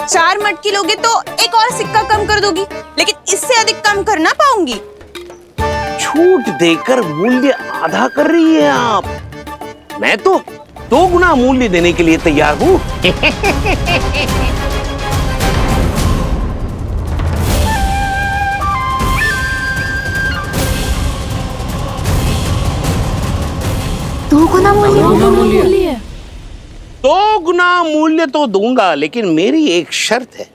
चार मटकी लोगे तो 1 और सिक्का कम कर दोगी, लेकिन इससे अधिक कम कर ना पाऊंगी। छूट देकर मूल्य आधा कर रही है आप। मैं तो 2 गुना मूल्य देने के लिए तैयार हूँ। दो गुना मूल्य? 2 गुना मूल्य तो दूंगा, लेकिन मेरी एक शर्त है।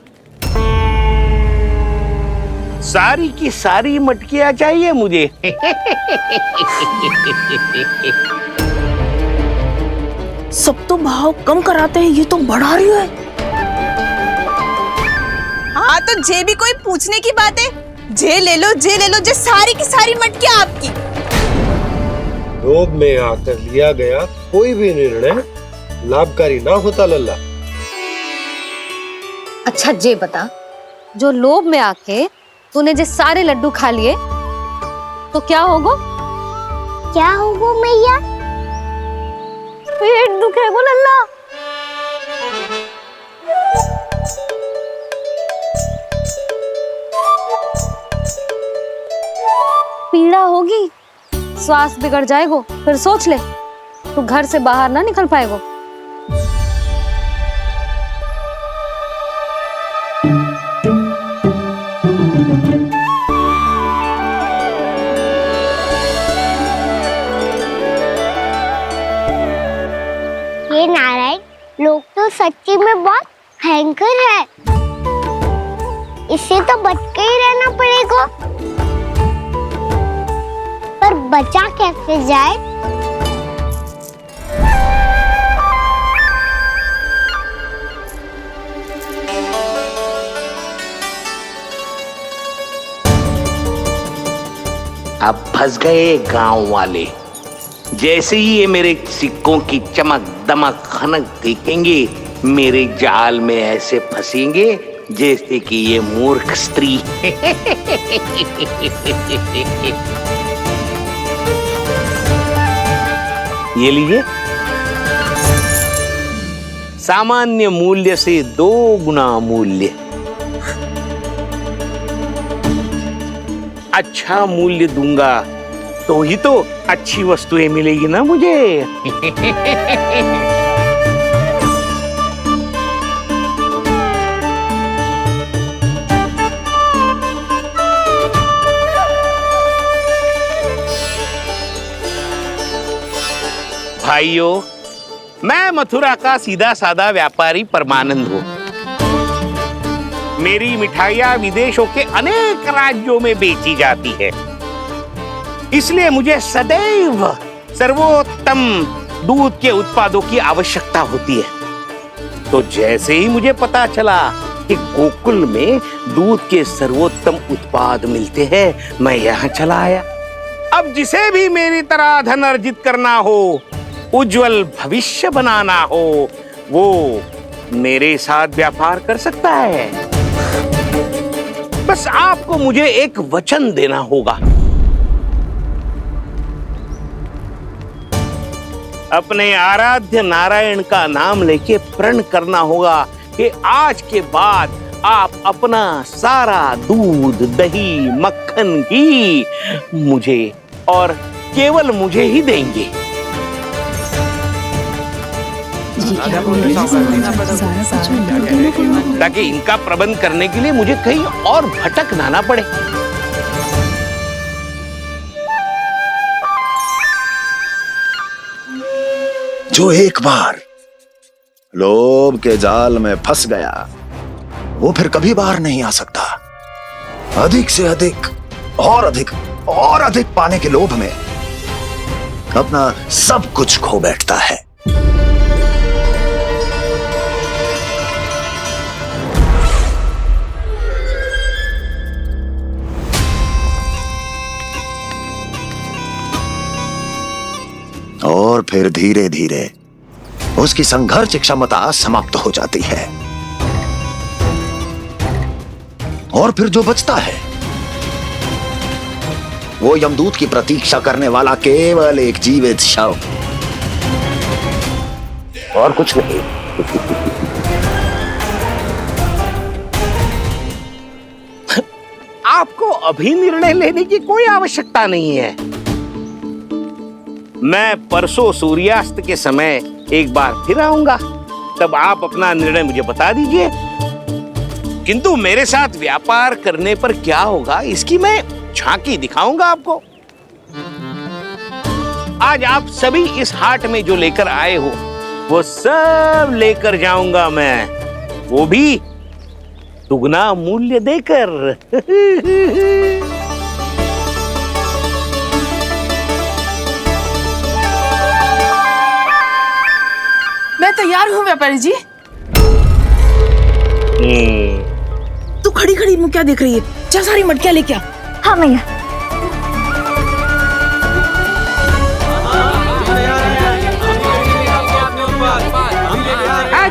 सारी की सारी मटकियां चाहिए मुझे। सब तो भाव कम कराते हैं, ये तो बढ़ा रही है। हाँ तो जे भी कोई पूछने की बात है, जे ले लो, जे ले लो, जे सारी की सारी मटकियां आपकी। लोभ में आकर लिया गया कोई भी निर्णय लाभकारी ना होता लल्ला। अच्छा जे बता, जो लोभ में आके तूने जो सारे लड्डू खा लिए तो क्या होगा? क्या होगा मैया? पेट दुखेगा लल्ला। पीड़ा होगी, स्वास्थ्य बिगड़ जाएगा, फिर सोच ले, तू घर से बाहर ना निकल पाएगा। ये नारायण लोग तो सच्ची में बहुत भयंकर है, इससे तो बच के ही रहना पड़ेगा। पर बचा कैसे जाए? अब फंस गए गांव वाले। जैसे ही ये मेरे सिक्कों की चमक दमक खनक देखेंगे, मेरे जाल में ऐसे फंसेंगे जैसे कि ये मूर्ख स्त्री। ये लीजिए, सामान्य मूल्य से 2 गुना मूल्य। अच्छा मूल्य दूंगा तो ही तो अच्छी वस्तुएं मिलेगी ना मुझे। भाइयों, मैं मथुरा का सीधा साधा व्यापारी परमानंद हूँ। मेरी मिठाइयाँ विदेशों के अनेक राज्यों में बेची जाती है, इसलिए मुझे सदैव सर्वोत्तम दूध के उत्पादों की आवश्यकता होती है। तो जैसे ही मुझे पता चला कि गोकुल में दूध के सर्वोत्तम उत्पाद मिलते हैं, मैं यहाँ चला आया। अब जिसे भी मेरी तरह धन अर्जित करना हो, उज्जवल भविष्य बनाना हो, वो मेरे साथ व्यापार कर सकता है। बस बस आपको मुझे एक वचन देना होगा। अपने आराध्य नारायण का नाम लेके प्रण करना होगा कि आज के बाद आप अपना सारा दूध, दही, मक्खन, घी मुझे और केवल मुझे ही देंगे। ताकि इनका प्रबंध करने के लिए मुझे कहीं और भटकना ना पड़े। जो एक बार लोभ के जाल में फंस गया वो फिर कभी बाहर नहीं आ सकता। अधिक से अधिक और अधिक और अधिक पाने के लोभ में अपना सब कुछ खो बैठता है। और फिर धीरे धीरे उसकी संघर्ष क्षमता समाप्त हो जाती है और फिर जो बचता है वो यमदूत की प्रतीक्षा करने वाला केवल एक जीवित शव और कुछ नहीं। आपको अभी निर्णय लेने की कोई आवश्यकता नहीं है। मैं परसों सूर्यास्त के समय एक बार फिर आऊंगा, तब आप अपना निर्णय मुझे बता दीजिए। किंतु मेरे साथ व्यापार करने पर क्या होगा इसकी मैं झांकी दिखाऊंगा आपको। आज आप सभी इस हाट में जो लेकर आए हो वो सब लेकर जाऊंगा मैं, वो भी दुगना मूल्य देकर। मैं तैयार हूँ व्यापारी जी। तू खड़ी खड़ी मुँह क्या देख रही है? चल सारी मटकियाँ लेके आ। हाँ भैया।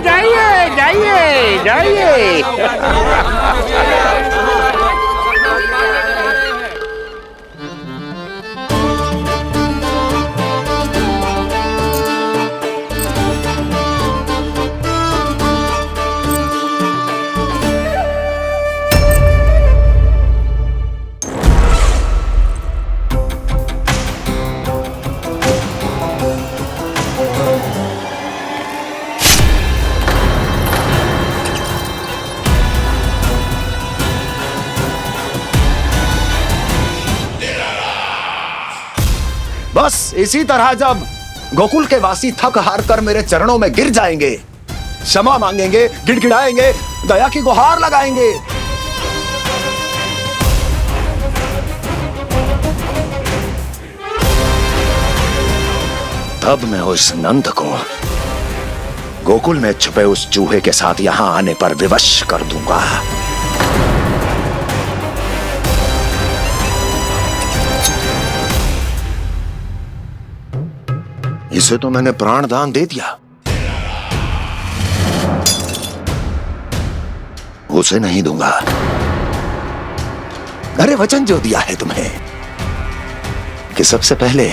जाइए जाइए जाइए। बस इसी तरह जब गोकुल के वासी थक हार कर मेरे चरणों में गिर जाएंगे, क्षमा मांगेंगे, गिड़गिड़ाएंगे, दया की गुहार लगाएंगे, तब मैं उस नंद को गोकुल में छुपे उस चूहे के साथ यहां आने पर विवश कर दूंगा। इसे तो मैंने प्राण दान दे दिया, उसे नहीं दूंगा। अरे वचन जो दिया है तुम्हें कि सबसे पहले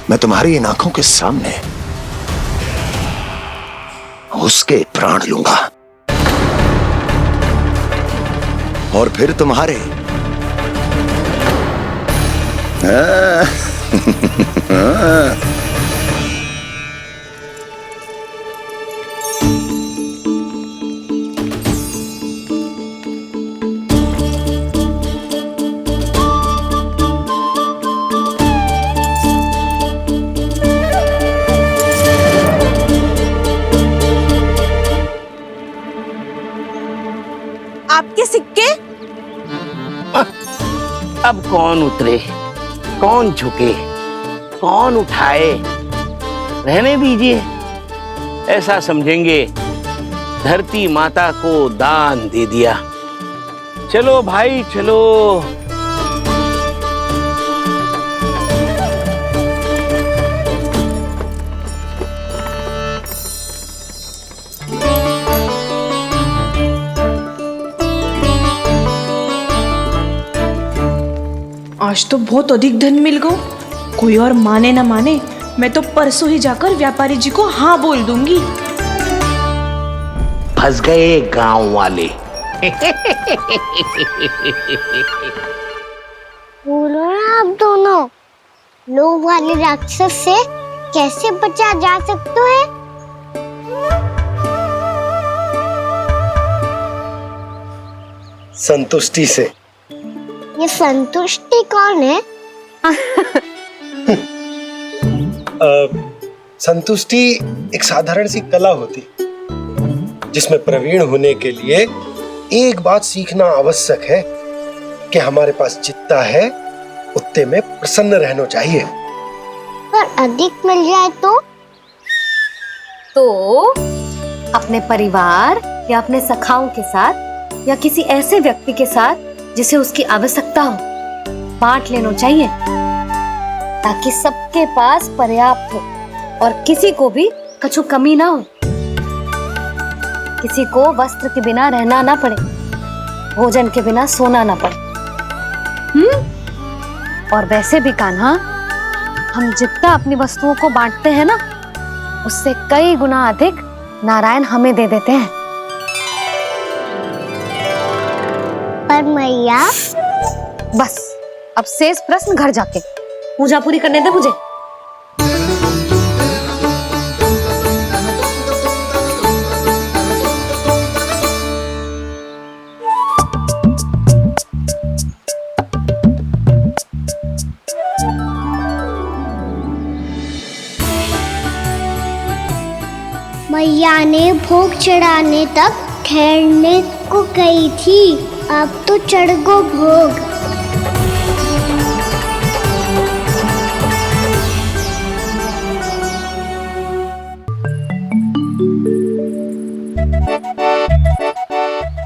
मैं तुम्हारी इन आंखों के सामने उसके प्राण लूंगा और फिर तुम्हारे। आपके सिक्के? अब कौन उतरे, कौन झुके, कौन उठाए, रहने दीजिए। ऐसा समझेंगे धरती माता को दान दे दिया। चलो भाई चलो। आज तो बहुत अधिक धन मिल गया। कोई और माने ना माने, मैं तो परसों ही जाकर व्यापारी जी को हाँ बोल दूंगी। फंस गए गांव वाले। बोलो ना आप दोनों, लोभ वाले राक्षस से कैसे बचा जा सकता है? संतुष्टि से। ये संतुष्टि कौन है? संतुष्टि एक साधारण सी कला होती जिसमें प्रवीण होने के लिए एक बात सीखना आवश्यक है कि हमारे पास जितना है उतने में प्रसन्न रहना चाहिए। पर अधिक मिल जाए तो अपने परिवार या अपने सखाओं के साथ या किसी ऐसे व्यक्ति के साथ जिसे उसकी आवश्यकता हो बांट लेना चाहिए, ताकि सबके पास पर्याप्त हो और किसी को भी कछु कमी ना हो, किसी को वस्त्र के बिना रहना ना पड़े, भोजन के बिना सोना ना पड़े। और वैसे भी कान्हा, हम जितना अपनी वस्तुओं को बांटते हैं ना, उससे कई गुना अधिक नारायण हमें दे देते हैं। पर मैया, बस अब शेष प्रश्न घर जाके पूजा पूरी करने दे मुझे। मैया ने भोग चढ़ाने तक ठहरने को कही थी, अब तो चढ़ गो भोग।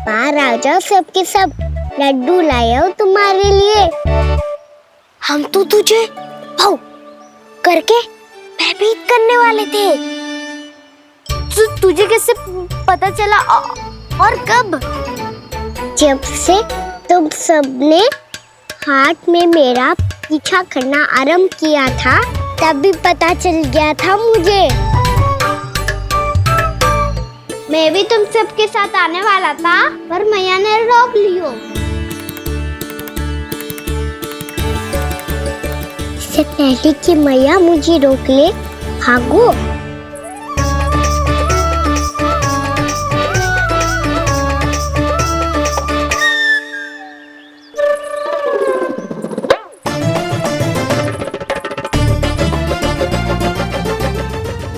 बाहर आ जाओ सबके सब, लड्डू लाया हूँ तुम्हारे लिए। हम तो तुझे भाव करके भयभीत करने वाले थे। तुझे कैसे पता चला और कब? जब से तुम सबने हाथ में मेरा पीछा करना आरंभ किया था, तभी पता चल गया था मुझे। मैं भी तुम सबके साथ आने वाला था, पर मैया ने रोक लियो। इससे पहले कि मैया मुझे रोक ले, भागो।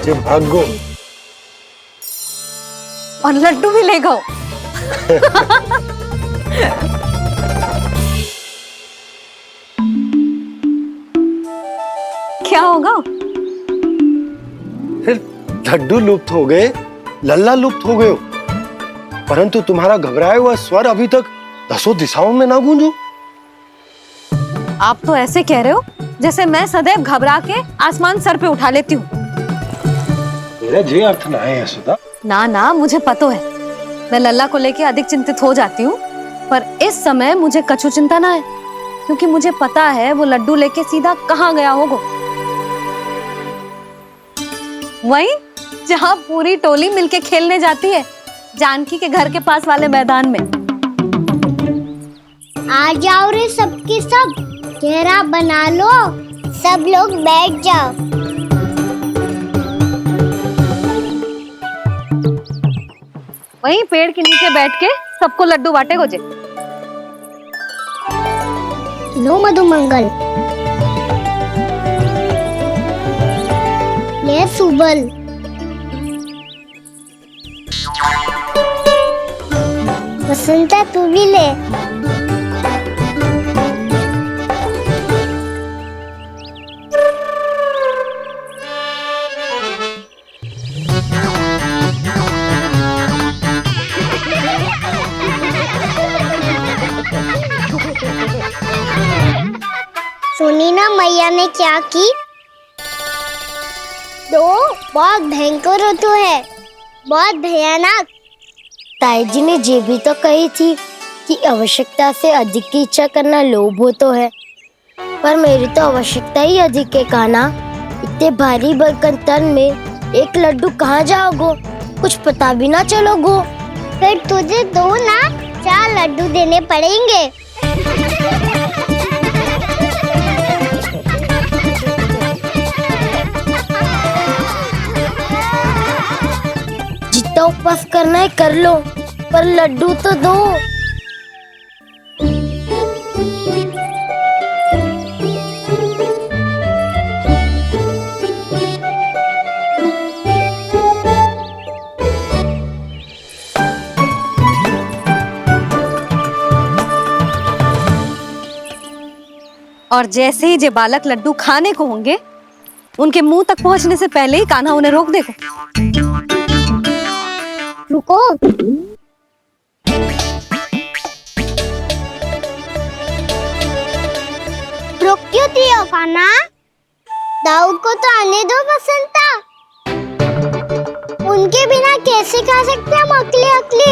जो भागो और लड्डू भी ले गो। क्या होगा? फिर लड्डू लुप्त हो गए, लल्ला लुप्त हो गए हो, परंतु तुम्हारा घबराया हुआ स्वर अभी तक 10 दिशाओं में ना गूंजो। आप तो ऐसे कह रहे हो जैसे मैं सदैव घबरा के आसमान सर पे उठा लेती हूँ। मेरा जे अर्थ ना है यशोदा। ना ना, मुझे पता है, मैं लल्ला को लेके अधिक चिंतित हो जाती हूँ, पर इस समय मुझे कछु चिंता ना है, क्योंकि मुझे पता है वो लड्डू लेके सीधा कहाँ गया होगा। वहीं जहाँ पूरी टोली मिलके खेलने जाती है, जानकी के घर के पास वाले मैदान में। आ जाओ रे सबके सब, घेरा बना लो, सब लोग बैठ जाओ। वहीं पेड़ के नीचे बैठ के सबको लड्डू बांटे गोजे। लो मधुमंगल, ले सुबल, वसंता तू भी ले। सुनी ना मैया ने क्या की? तो बहुत भयंकर ऋतु है, बहुत भयानक। ताई जी ने ये भी तो कही थी कि आवश्यकता से अधिक की इच्छा करना लोभ हो तो है। पर मेरी तो आवश्यकता ही अधिक है कान्हा। इतने भारी भरकम तन में एक लड्डू कहाँ जाओगो, कुछ पता भी ना चलोगो। फिर तुझे दो ना 4 लड्डू देने पड़ेंगे। जितना उपवास करना है कर लो, पर लड्डू तो दो। और जैसे ही जे बालक लड्डू खाने को होंगे, उनके मुंह तक पहुंचने से पहले ही कान्हा उन्हें रोक देगा। रुको। रुक क्यों दियो कान्हा? दाऊ को तो आने दो बसंता। उनके बिना कैसे खा सकते हम अकेले अकेले?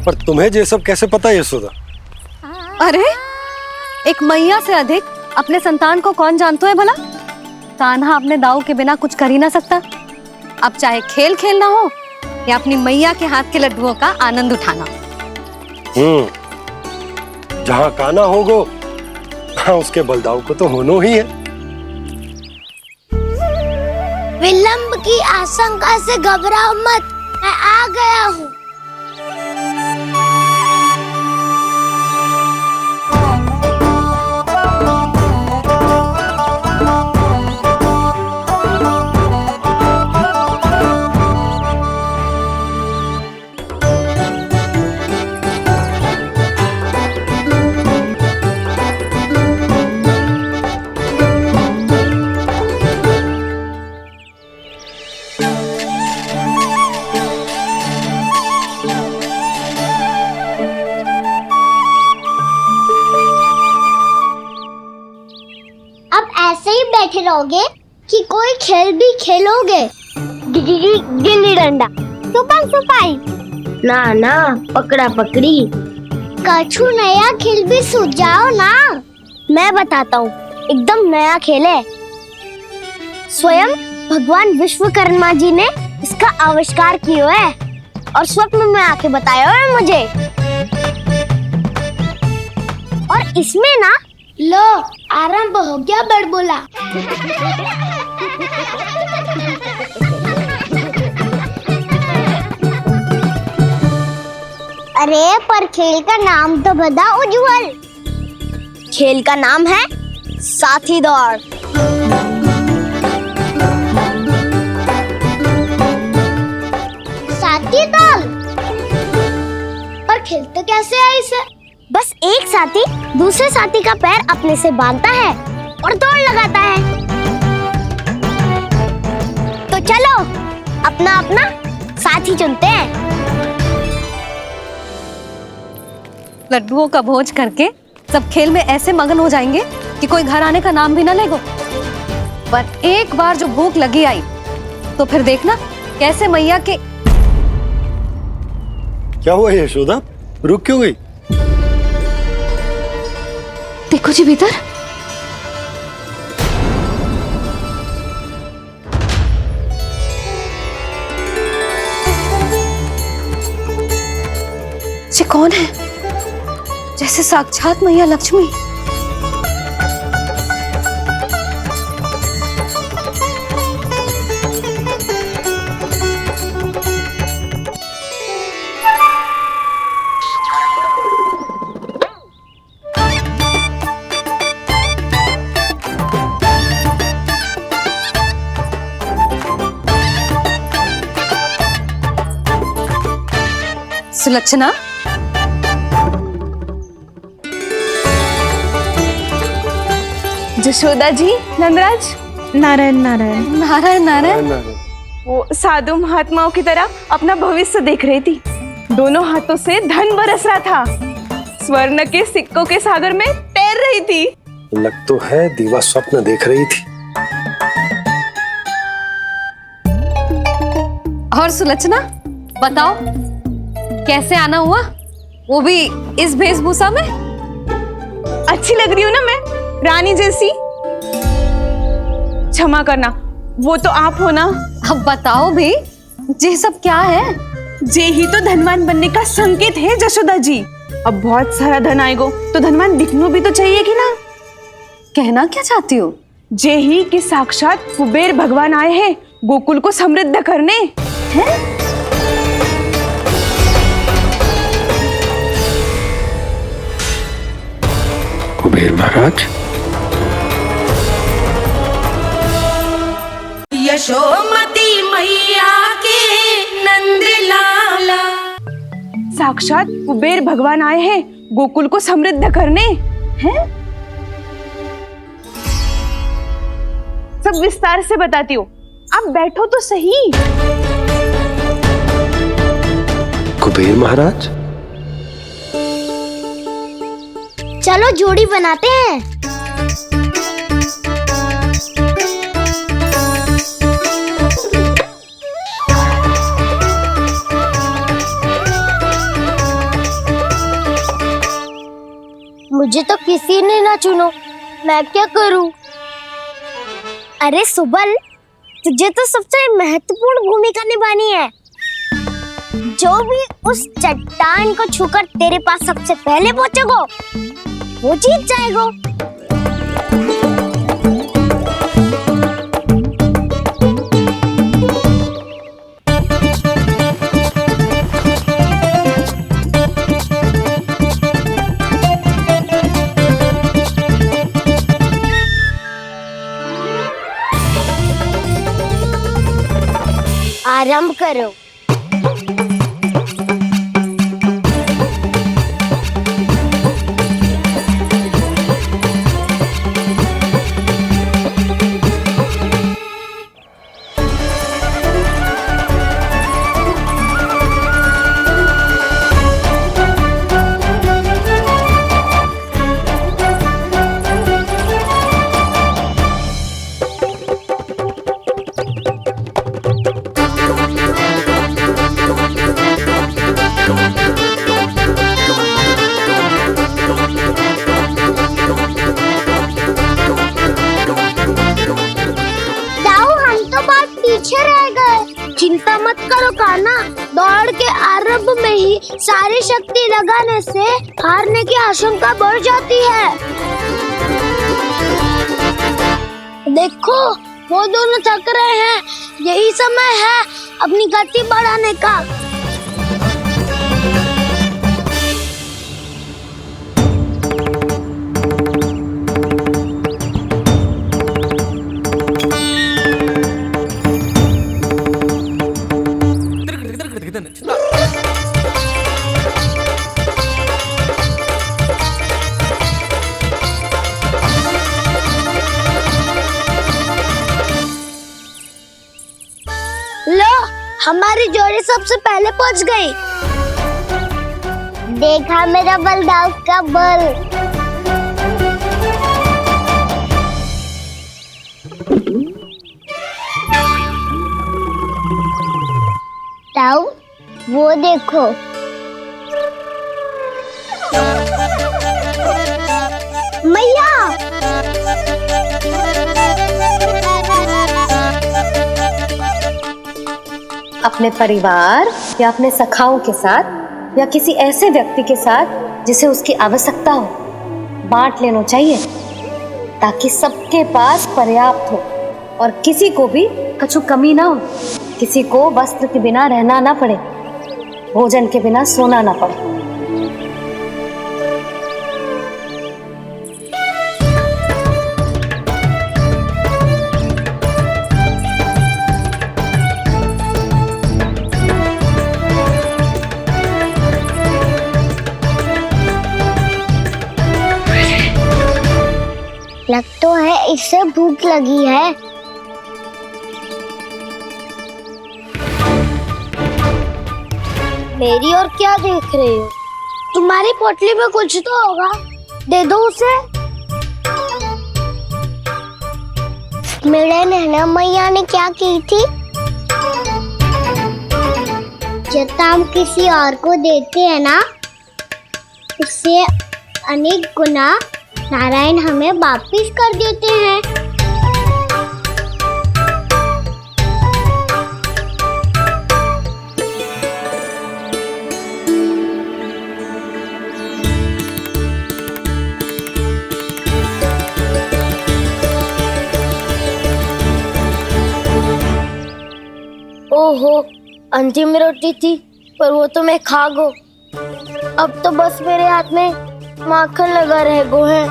पर तुम्हें ये सब कैसे पता यशोदा? अरे एक मैया से अधिक अपने संतान को कौन जानता है भला? कान्हा अपने दाऊ के बिना कुछ कर ही ना सकता। अब चाहे खेल खेलना हो या अपनी मैया के हाथ के लड्डुओं का आनंद उठाना। जहाँ कान्हा होगो हाँ उसके बलदाऊ को तो होना ही है। विलंब की आशंका से घबराओ मत, मैं आ गया हूँ। बैठे रहोगे कि कोई खेल भी खेलोगे? गिल्ली डंडा, छुपन छुपाई, ना ना पकड़ा पकड़ी, कछु नया खेल भी सुझाओ ना। मैं बताता हूँ, एकदम नया खेल है। स्वयं भगवान विश्वकर्मा जी ने इसका आविष्कार किया है और स्वप्न में आके बताया है मुझे। और इसमें ना लो आरंभ हो गया बड़बोला। अरे पर खेल का नाम तो बता उज्जवल। खेल का नाम है साथी दौड़। साथी दौड़? पर खेलते कैसे है इसे? बस एक साथी दूसरे साथी का पैर अपने से बांधता है और दौड़ लगाता है। तो चलो अपना अपना साथी चुनते हैं। लड्डुओं का भोज करके सब खेल में ऐसे मगन हो जाएंगे कि कोई घर आने का नाम भी ना लेगो। पर एक बार जो भूख लगी आई तो फिर देखना कैसे मैया के। क्या हुआ यशोदा, रुक क्यों गई? देखो जी भीतर। ये कौन है? जैसे साक्षात मैया लक्ष्मी। सुलक्षणा, जशोदा जी, नंदराज। नारायण नारायण नारायण नारायण। वो साधु महात्माओं की तरह अपना भविष्य देख रही थी। दोनों हाथों से धन बरस रहा था। स्वर्ण के सिक्कों के सागर में तैर रही थी। लग तो है दीवा स्वप्न देख रही थी। और सुलक्षणा बताओ, कैसे आना हुआ, वो भी इस वेशभूषा में? अच्छी लग रही हूँ ना मैं, रानी जैसी? क्षमा करना, वो तो आप हो ना। अब बताओ भी, ये सब क्या है? जे ही तो धनवान बनने का संकेत है जशोदा जी। अब बहुत सारा धन आएगा तो धनवान दिखना भी तो चाहिए कि ना। कहना क्या चाहती हो? जे ही कि साक्षात कुबेर भगवान आए हैं गोकुल को समृद्ध करने। हैं? कुबेर महाराज, यशोमती मैया के नंद लाला। साक्षात कुबेर भगवान आए हैं गोकुल को समृद्ध करने। हैं? सब विस्तार से बताती हूँ, आप बैठो तो सही। कुबेर महाराज, चलो जोड़ी बनाते हैं। मुझे तो किसी ने ना चुनो, मैं क्या करूं? अरे सुबल, तुझे तो सबसे महत्वपूर्ण भूमिका निभानी है। जो भी उस चट्टान को छूकर तेरे पास सबसे पहले पहुंचेगा वो जीत जाएगा। आरंभ करो। चिंता मत करो कान्हा, दौड़ के आरंभ में ही सारी शक्ति लगाने से हारने की आशंका बढ़ जाती है। देखो वो दोनों थक रहे हैं, यही समय है अपनी गति बढ़ाने का। लो, हमारी जोड़ी सबसे पहले पहुंच गई। देखा मेरा बलदाव का बल। ताऊ, वो देखो। मैया, अपने परिवार या अपने सखाओं के साथ या किसी ऐसे व्यक्ति के साथ जिसे उसकी आवश्यकता हो, बांट लेना चाहिए ताकि सबके पास पर्याप्त हो और किसी को भी कछु कमी ना हो, किसी को वस्त्र के बिना रहना ना पड़े, भोजन के बिना सोना ना पड़े। लग तो है इससे भूख लगी है। मेरी और क्या देख रहे हो? तुम्हारी पोटली में कुछ तो होगा, दे दो उसे। मेरे नैना मैया ने क्या की थी? जितना हम किसी और को देते हैं ना, उससे अनेक गुना नारायण हमें वापिस कर देते हैं। ओहो, अंतिम रोटी थी पर वो तो मैं खा गो। अब तो बस मेरे हाथ में माखन लगा रह गो है।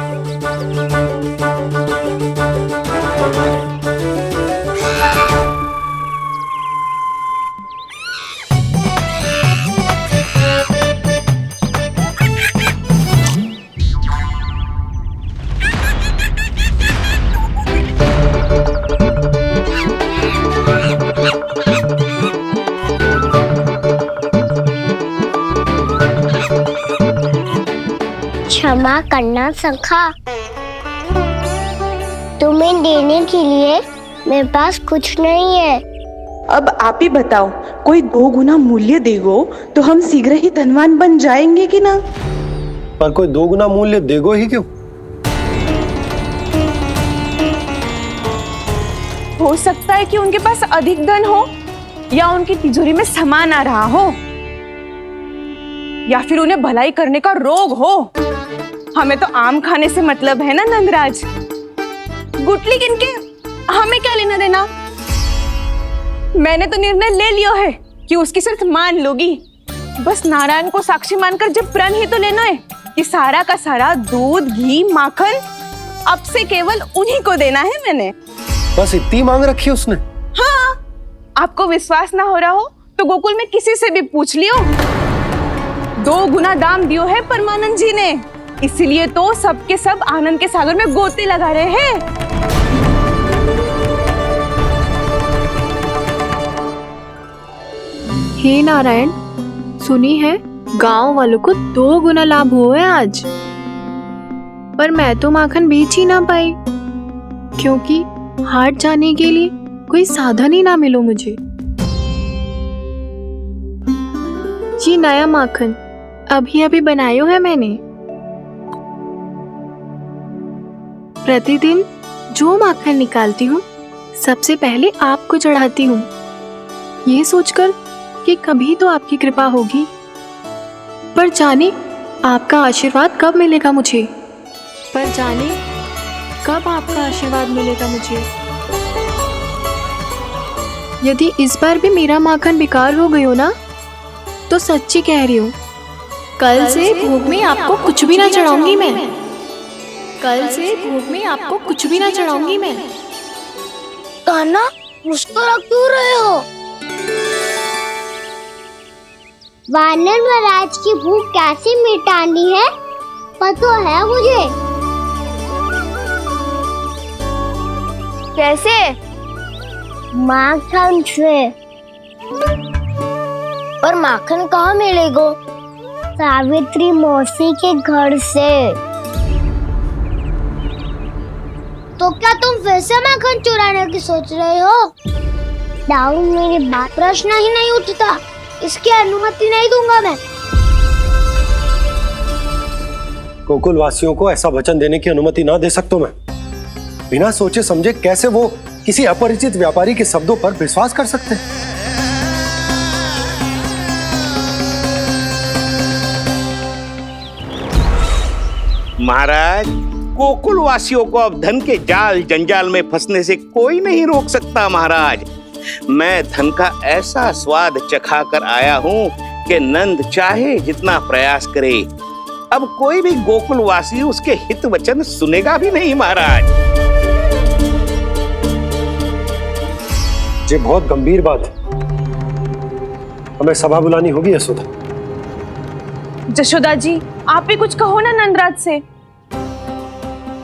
क्षमा करना सखा, तुम्हें देने के लिए मेरे पास कुछ नहीं है। अब आप ही बताओ, कोई 2 गुना मूल्य देगो तो हम शीघ्र ही धनवान बन जाएंगे कि ना? पर कोई 2 गुना मूल्य देगो ही क्यों? हो सकता है कि उनके पास अधिक धन हो, या उनकी तिजोरी में सामान आ रहा हो, या फिर उन्हें भलाई करने का रोग हो। हमें तो आम खाने से मतलब है ना नंदराज। गुटली किनके, हमें क्या लेना देना। मैंने तो निर्णय ले लिया है कि उसकी सिर्फ मान लोगी। बस नारायण को साक्षी मानकर जब प्रण ही तो लेना है कि सारा का सारा दूध, घी, माखन अब से केवल उन्हीं को देना है मैंने। बस इतनी मांग रखी उसने? हाँ, आपको विश्वास ना हो रहा हो तो गोकुल में किसी से भी पूछ लियो। 2 गुना दाम दियो है परमानंद जी ने, इसलिए तो सबके सब आनंद के सागर में गोते लगा रहे हैं। हे नारायण, सुनी है गांव वालों को 2 गुना लाभ हुआ है आज। पर मैं तो माखन बेच ही ना पाई, क्योंकि हाट जाने के लिए कोई साधन ही ना मिलो मुझे। ये नया माखन अभी अभी बनायो है मैंने। प्रतिदिन जो माखन निकालती हूँ सबसे पहले आपको चढ़ाती हूँ, ये सोचकर कि कभी तो आपकी कृपा होगी। पर जाने आपका आशीर्वाद कब मिलेगा मुझे, पर जाने कब आपका आशीर्वाद मिलेगा मुझे। यदि इस बार भी मेरा माखन बेकार हो गई हो ना, तो सच्ची कह रही हूँ, कल से भोग में आपको कुछ भी ना चढ़ाऊंगी मैं। कल से भोग में आपको कुछ भी ना चढ़ाऊंगी मैं। कान्हा, मुस्कुरा क्यों रहे हो? वानर महाराज की भूख कैसे मिटानी है पता है मुझे। कैसे? माखन से। पर माखन कहाँ मिलेगा? सावित्री मौसी के घर से। तो क्या तुम फिर से माखन चुराने की सोच रहे हो? दाऊ, मेरी बात प्रश्न ही नहीं उठता, इसकी अनुमति नहीं दूंगा मैं। गोकुल वासियों को ऐसा वचन देने की अनुमति ना दे सकता मैं। बिना सोचे समझे कैसे वो किसी अपरिचित व्यापारी के शब्दों पर विश्वास कर सकते हैं? महाराज, गोकुल वासियों को अब धन के जाल जंजाल में फंसने से कोई नहीं रोक सकता। महाराज, मैं धन का ऐसा स्वाद चखा कर आया हूँ कि नंद चाहे जितना प्रयास करे, अब कोई भी गोकुल वासी उसके हित वचन सुनेगा भी नहीं। महाराज, ये बहुत गंभीर बात है, हमें सभा बुलानी होगी यशोदा। जशोदा जी, आप भी कुछ कहो ना नंदराज से।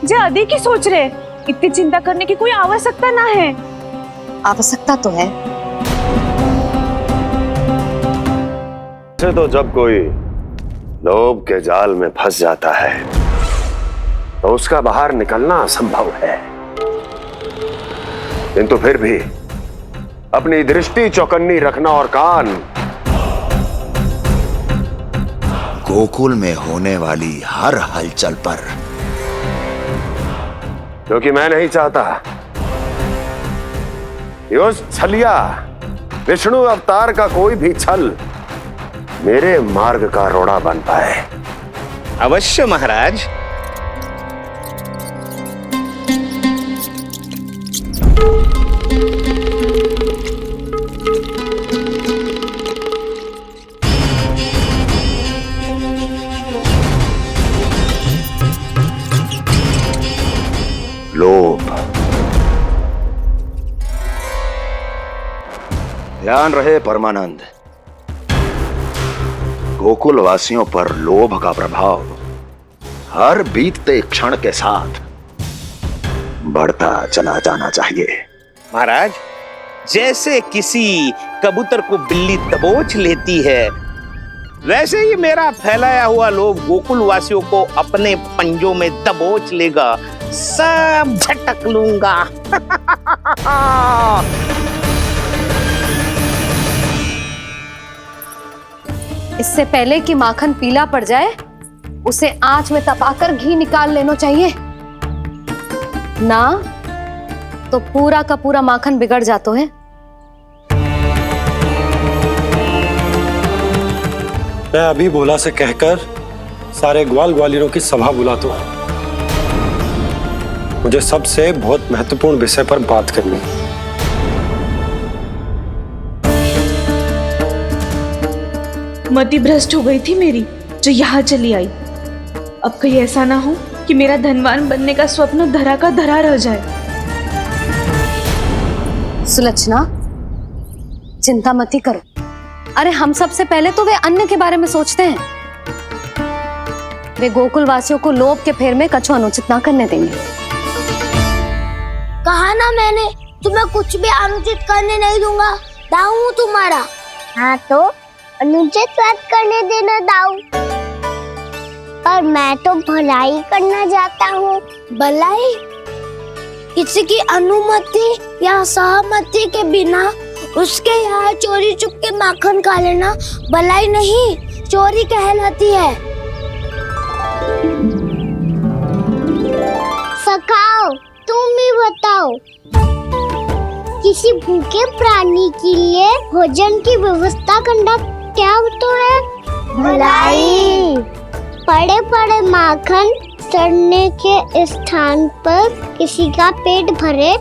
जे अधिक ही सोच रहे, इतनी चिंता करने की कोई आवश्यकता ना है। आवश्यकता तो है। तो जब कोई लोभ के जाल में फंस जाता है तो उसका बाहर निकलना असंभव है, किंतु फिर भी अपनी दृष्टि चौकन्नी रखना और कान गोकुल में होने वाली हर हलचल पर, क्योंकि मैं नहीं चाहता कि उस छलिया विष्णु अवतार का कोई भी छल मेरे मार्ग का रोड़ा बन पाए। अवश्य महाराज। लोभ। ध्यान रहे परमानंद, गोकुल वासियों पर लोभ का प्रभाव हर बीतते क्षण के साथ बढ़ता चला जाना चाहिए। महाराज, जैसे किसी कबूतर को बिल्ली दबोच लेती है, वैसे ही मेरा फैलाया हुआ लोभ गोकुल वासियों को अपने पंजों में दबोच लेगा। सब झटक लूंगा। इससे पहले कि माखन पीला पड़ जाए, उसे आंच में तपाकर घी निकाल लेना चाहिए ना, तो पूरा का पूरा माखन बिगड़ जाता है। मैं अभी भोला से कहकर सारे ग्वाल ग्वालियरों की सभा बुलाता हूं। मुझे सबसे बहुत महत्वपूर्ण विषय पर बात करनी है। मति भ्रष्ट हो गई थी मेरी, जो यहाँ चली आई। अब कहीं ऐसा ना हो कि मेरा धनवान बनने का स्वप्न धरा का धरा रह जाए। सुलक्षणा, चिंता मत ही करो। अरे हम सबसे पहले तो वे अन्न के बारे में सोचते हैं। वे गोकुल वासियों को लोभ के फेर में कछु अनुचित ना करने देंगे। कहा ना मैंने, तुम्हें कुछ भी अनुचित करने नहीं दूंगा। दाऊ हूँ तुम्हारा। हाँ तो अनुचित बात करने देना दाऊ। पर मैं तो भलाई करना चाहता हूँ। भलाई? किसी की अनुमति या सहमति के बिना उसके यहाँ चोरी चुप के माखन खा लेना भलाई नहीं, चोरी कहलाती है। सखाओ, तुम ही बताओ, किसी भूखे प्राणी के लिए भोजन की व्यवस्था करना क्या होता है? भलाई। पड़े पड़े माखन चढ़ने के स्थान पर किसी का पेट भरे,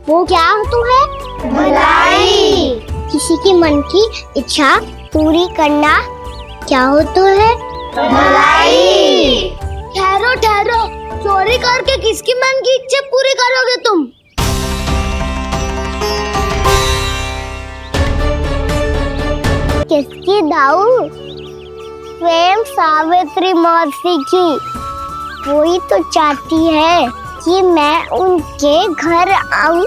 वो क्या होता है? भलाई। किसी के मन की इच्छा पूरी करना क्या होता है? भलाई। ठहरो ठहरो, चोरी करके किसकी मन की इच्छा पूरी करोगे तुम? किसकी दाऊ? स्वयं सावित्री मौसी की। वही तो चाहती है कि मैं उनके घर आऊं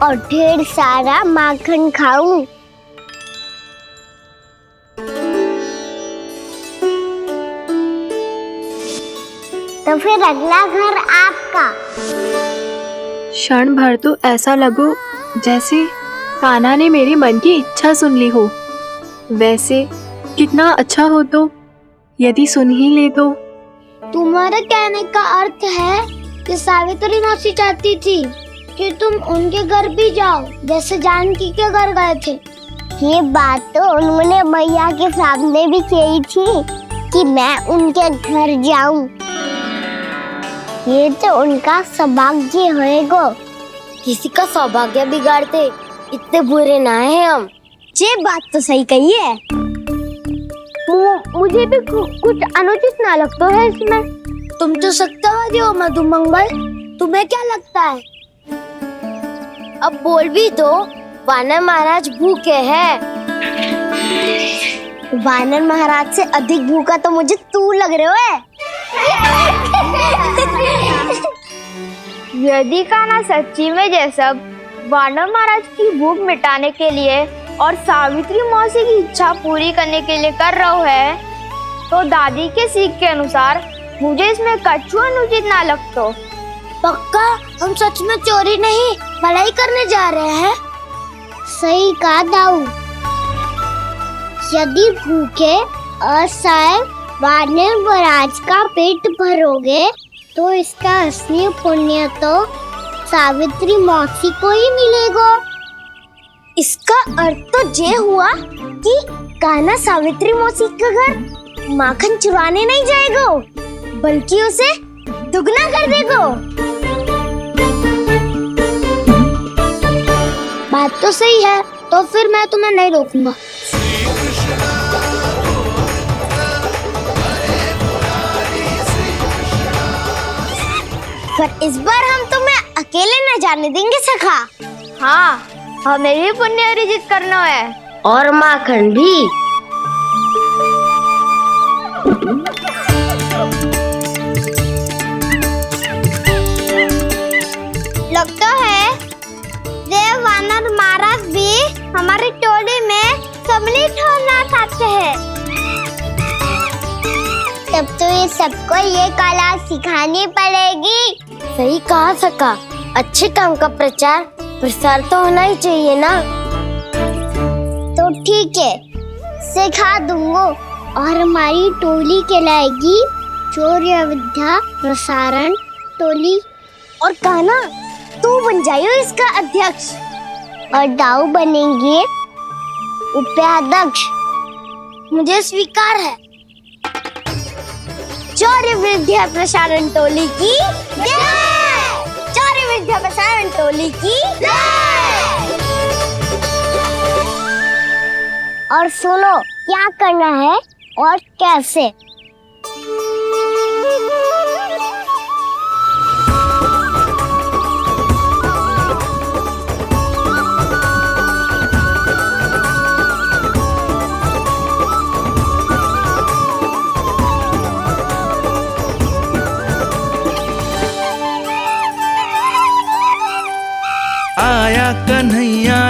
और ढेर सारा माखन खाऊं। तो फिर अगला घर आपका। क्षण भर तो ऐसा लगो जैसे कान्हा ने मेरे मन की इच्छा सुन ली हो। वैसे कितना अच्छा हो तो यदि सुन ही ले तो। तुम्हारे कहने का अर्थ है कि सावित्री मौसी चाहती थी कि तुम उनके घर भी जाओ, जैसे जानकी के घर गए थे। ये बात तो उन्होंने मैया के सामने भी कही थी कि मैं उनके घर जाऊं। ये तो उनका सौभाग्य होएगा। किसी का सौभाग्य बिगाड़ते इतने बुरे ना है हम। ये बात तो सही कही है। मुझे भी कुछ अनुचित ना लगता है इसमें। तुम तो सत्यवादी हो मधुमंगल, तुम्हें क्या लगता है? अब बोल भी दो, वानर महाराज भूखे हैं। वानर महाराज से अधिक भूखा तो मुझे तू लग रहे हो। यदि कान्हा सच्ची में ये सब वानर महाराज की भूख मिटाने के लिए और सावित्री मौसी की इच्छा पूरी करने के लिए कर रहा है, तो दादी के सीख के अनुसार मुझे इसमें कछु अनुचित ना लगता। पक्का हम सच में चोरी नहीं भलाई करने जा रहे हैं। सही कहा दाऊ। यदि भूखे, असहाय वानर महाराज का पेट भरोगे तो इसका असली पुण्य तो सावित्री मौसी को ही मिलेगा। इसका अर्थ तो ये हुआ कि कान्हा सावित्री मौसी का घर माखन चुराने नहीं जाएगा, बल्कि उसे दुगना कर देगा। बात तो सही है, तो फिर मैं तुम्हें नहीं रोकूंगा। पर इस बार हम तुम्हें अकेले न जाने देंगे सखा। हाँ, हमें भी पुण्य अर्जित करना है और माखन भी। लगता है देव वानर महाराज भी हमारी टोली में सम्मिलित होना चाहते हैं। तब तो ये सबको ये कला सिखानी पड़ेगी। सही कहा सका, अच्छे काम का प्रचार प्रसार तो होना ही चाहिए ना। तो ठीक है, सिखा दूंगा और हमारी टोली कहलाएगी शौर्य विद्या प्रसारण टोली। और कान्हा तू बन जाइयो इसका अध्यक्ष और दाऊ बनेंगे उपाध्यक्ष। मुझे स्वीकार है। शौर्य विद्या प्रसारण टोली की जय! शौर्य विद्या प्रसारण टोली की जय! और सुनो क्या करना है और कैसे। आया कन्हैया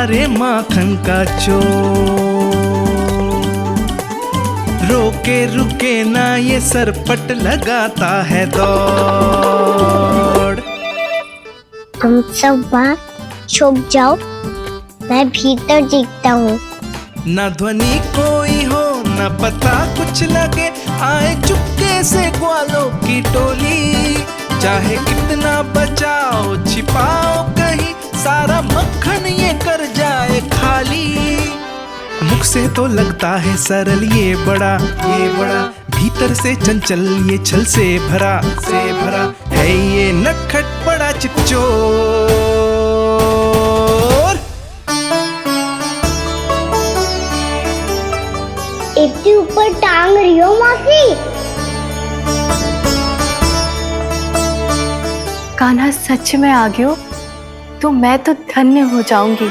रे माखन का चोर, रोके रुके ना ये सरपट लगाता है दौड़। तुम सब बाहर छुप जाओ, मैं भीतर देखता हूँ। न ध्वनि कोई हो न पता कुछ लगे, आए चुपके से ग्वालों की टोली। चाहे कितना बचाओ छिपाओ कहीं, सारा मक्खन ये कर जाए खाली। मुख से तो लगता है सरल ये बड़ा भीतर से चंचल ये छल से भरा है ये नटखट बड़ा चिपचोर। इतने ऊपर टांग रही हो मौसी। कान्हा सच में आ गयो तो मैं तो धन्य हो जाऊंगी।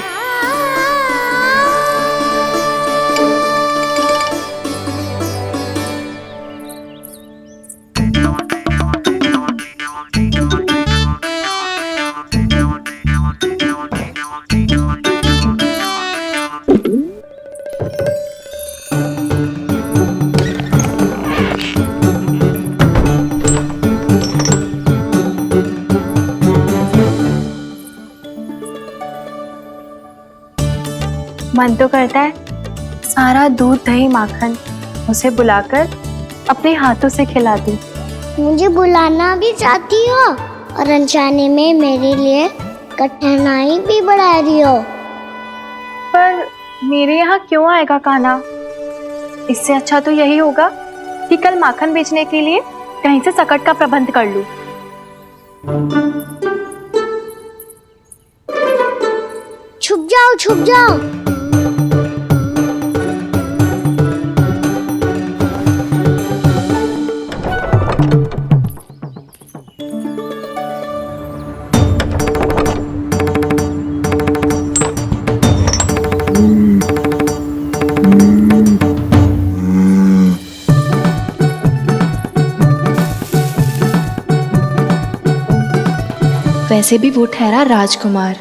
मन तो करता है सारा दूध दही माखन उसे बुलाकर अपने हाथों से खिला दूं। मुझे बुलाना भी चाहती हो और अनजाने में मेरे लिए कठिनाई भी बढ़ा रही हो। पर मेरे यहाँ क्यों आएगा कान्हा? इससे अच्छा तो यही होगा कि कल माखन बेचने के लिए कहीं से सकट का प्रबंध कर लूं। छुप जाओ छुप जाओ। वैसे भी वो ठहरा राजकुमार,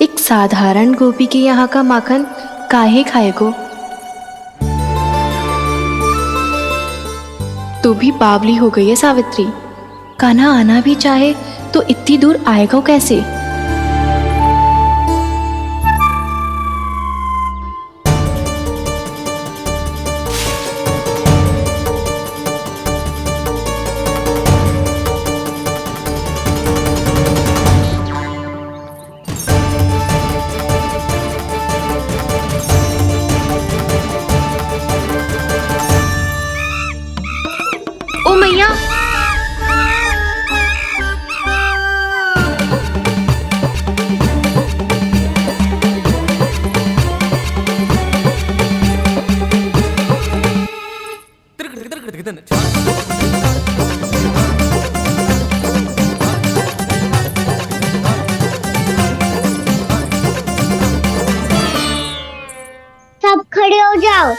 एक साधारण गोपी के यहाँ का माखन काहे खाएगो। तू भी बावली हो गई है सावित्री। कान्हा आना भी चाहे तो इतनी दूर आएगा कैसे? जाओ।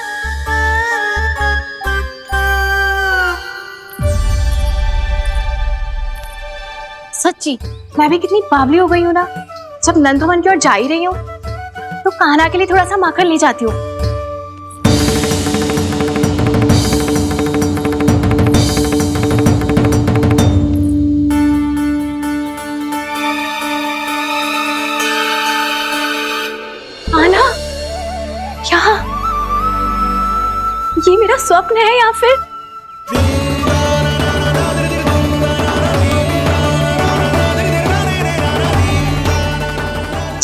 सच्ची मैं भी कितनी बावली हो गई हूँ ना। जब नंदवन की ओर जा ही रही हूँ तो कान्हा के लिए थोड़ा सा माखन ले जाती हूँ। कान्हा, क्या ये मेरा स्वप्न है या फिर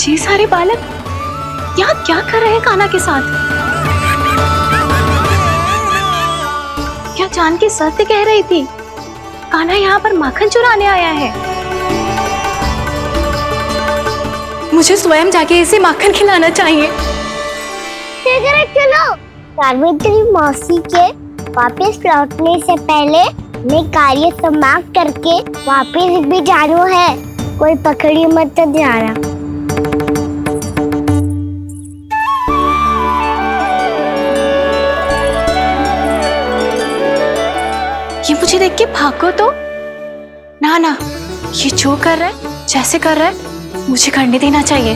ये सारे बालक यहाँ क्या कर रहे हैं कान्हा के साथ? क्या जानकी सत्य कह रही थी? कान्हा यहाँ पर माखन चुराने आया है। मुझे स्वयं जाके इसे माखन खिलाना चाहिए। चलो, सावित्री मौसी के वापस लौटने से पहले मैं कार्य समाप्त करके वापस भी जाना है। कोई पकड़ी मत जाना। ये मुझे देख के भागो तो ना, ये जो कर रहा है, जैसे कर रहा है, मुझे करने देना चाहिए।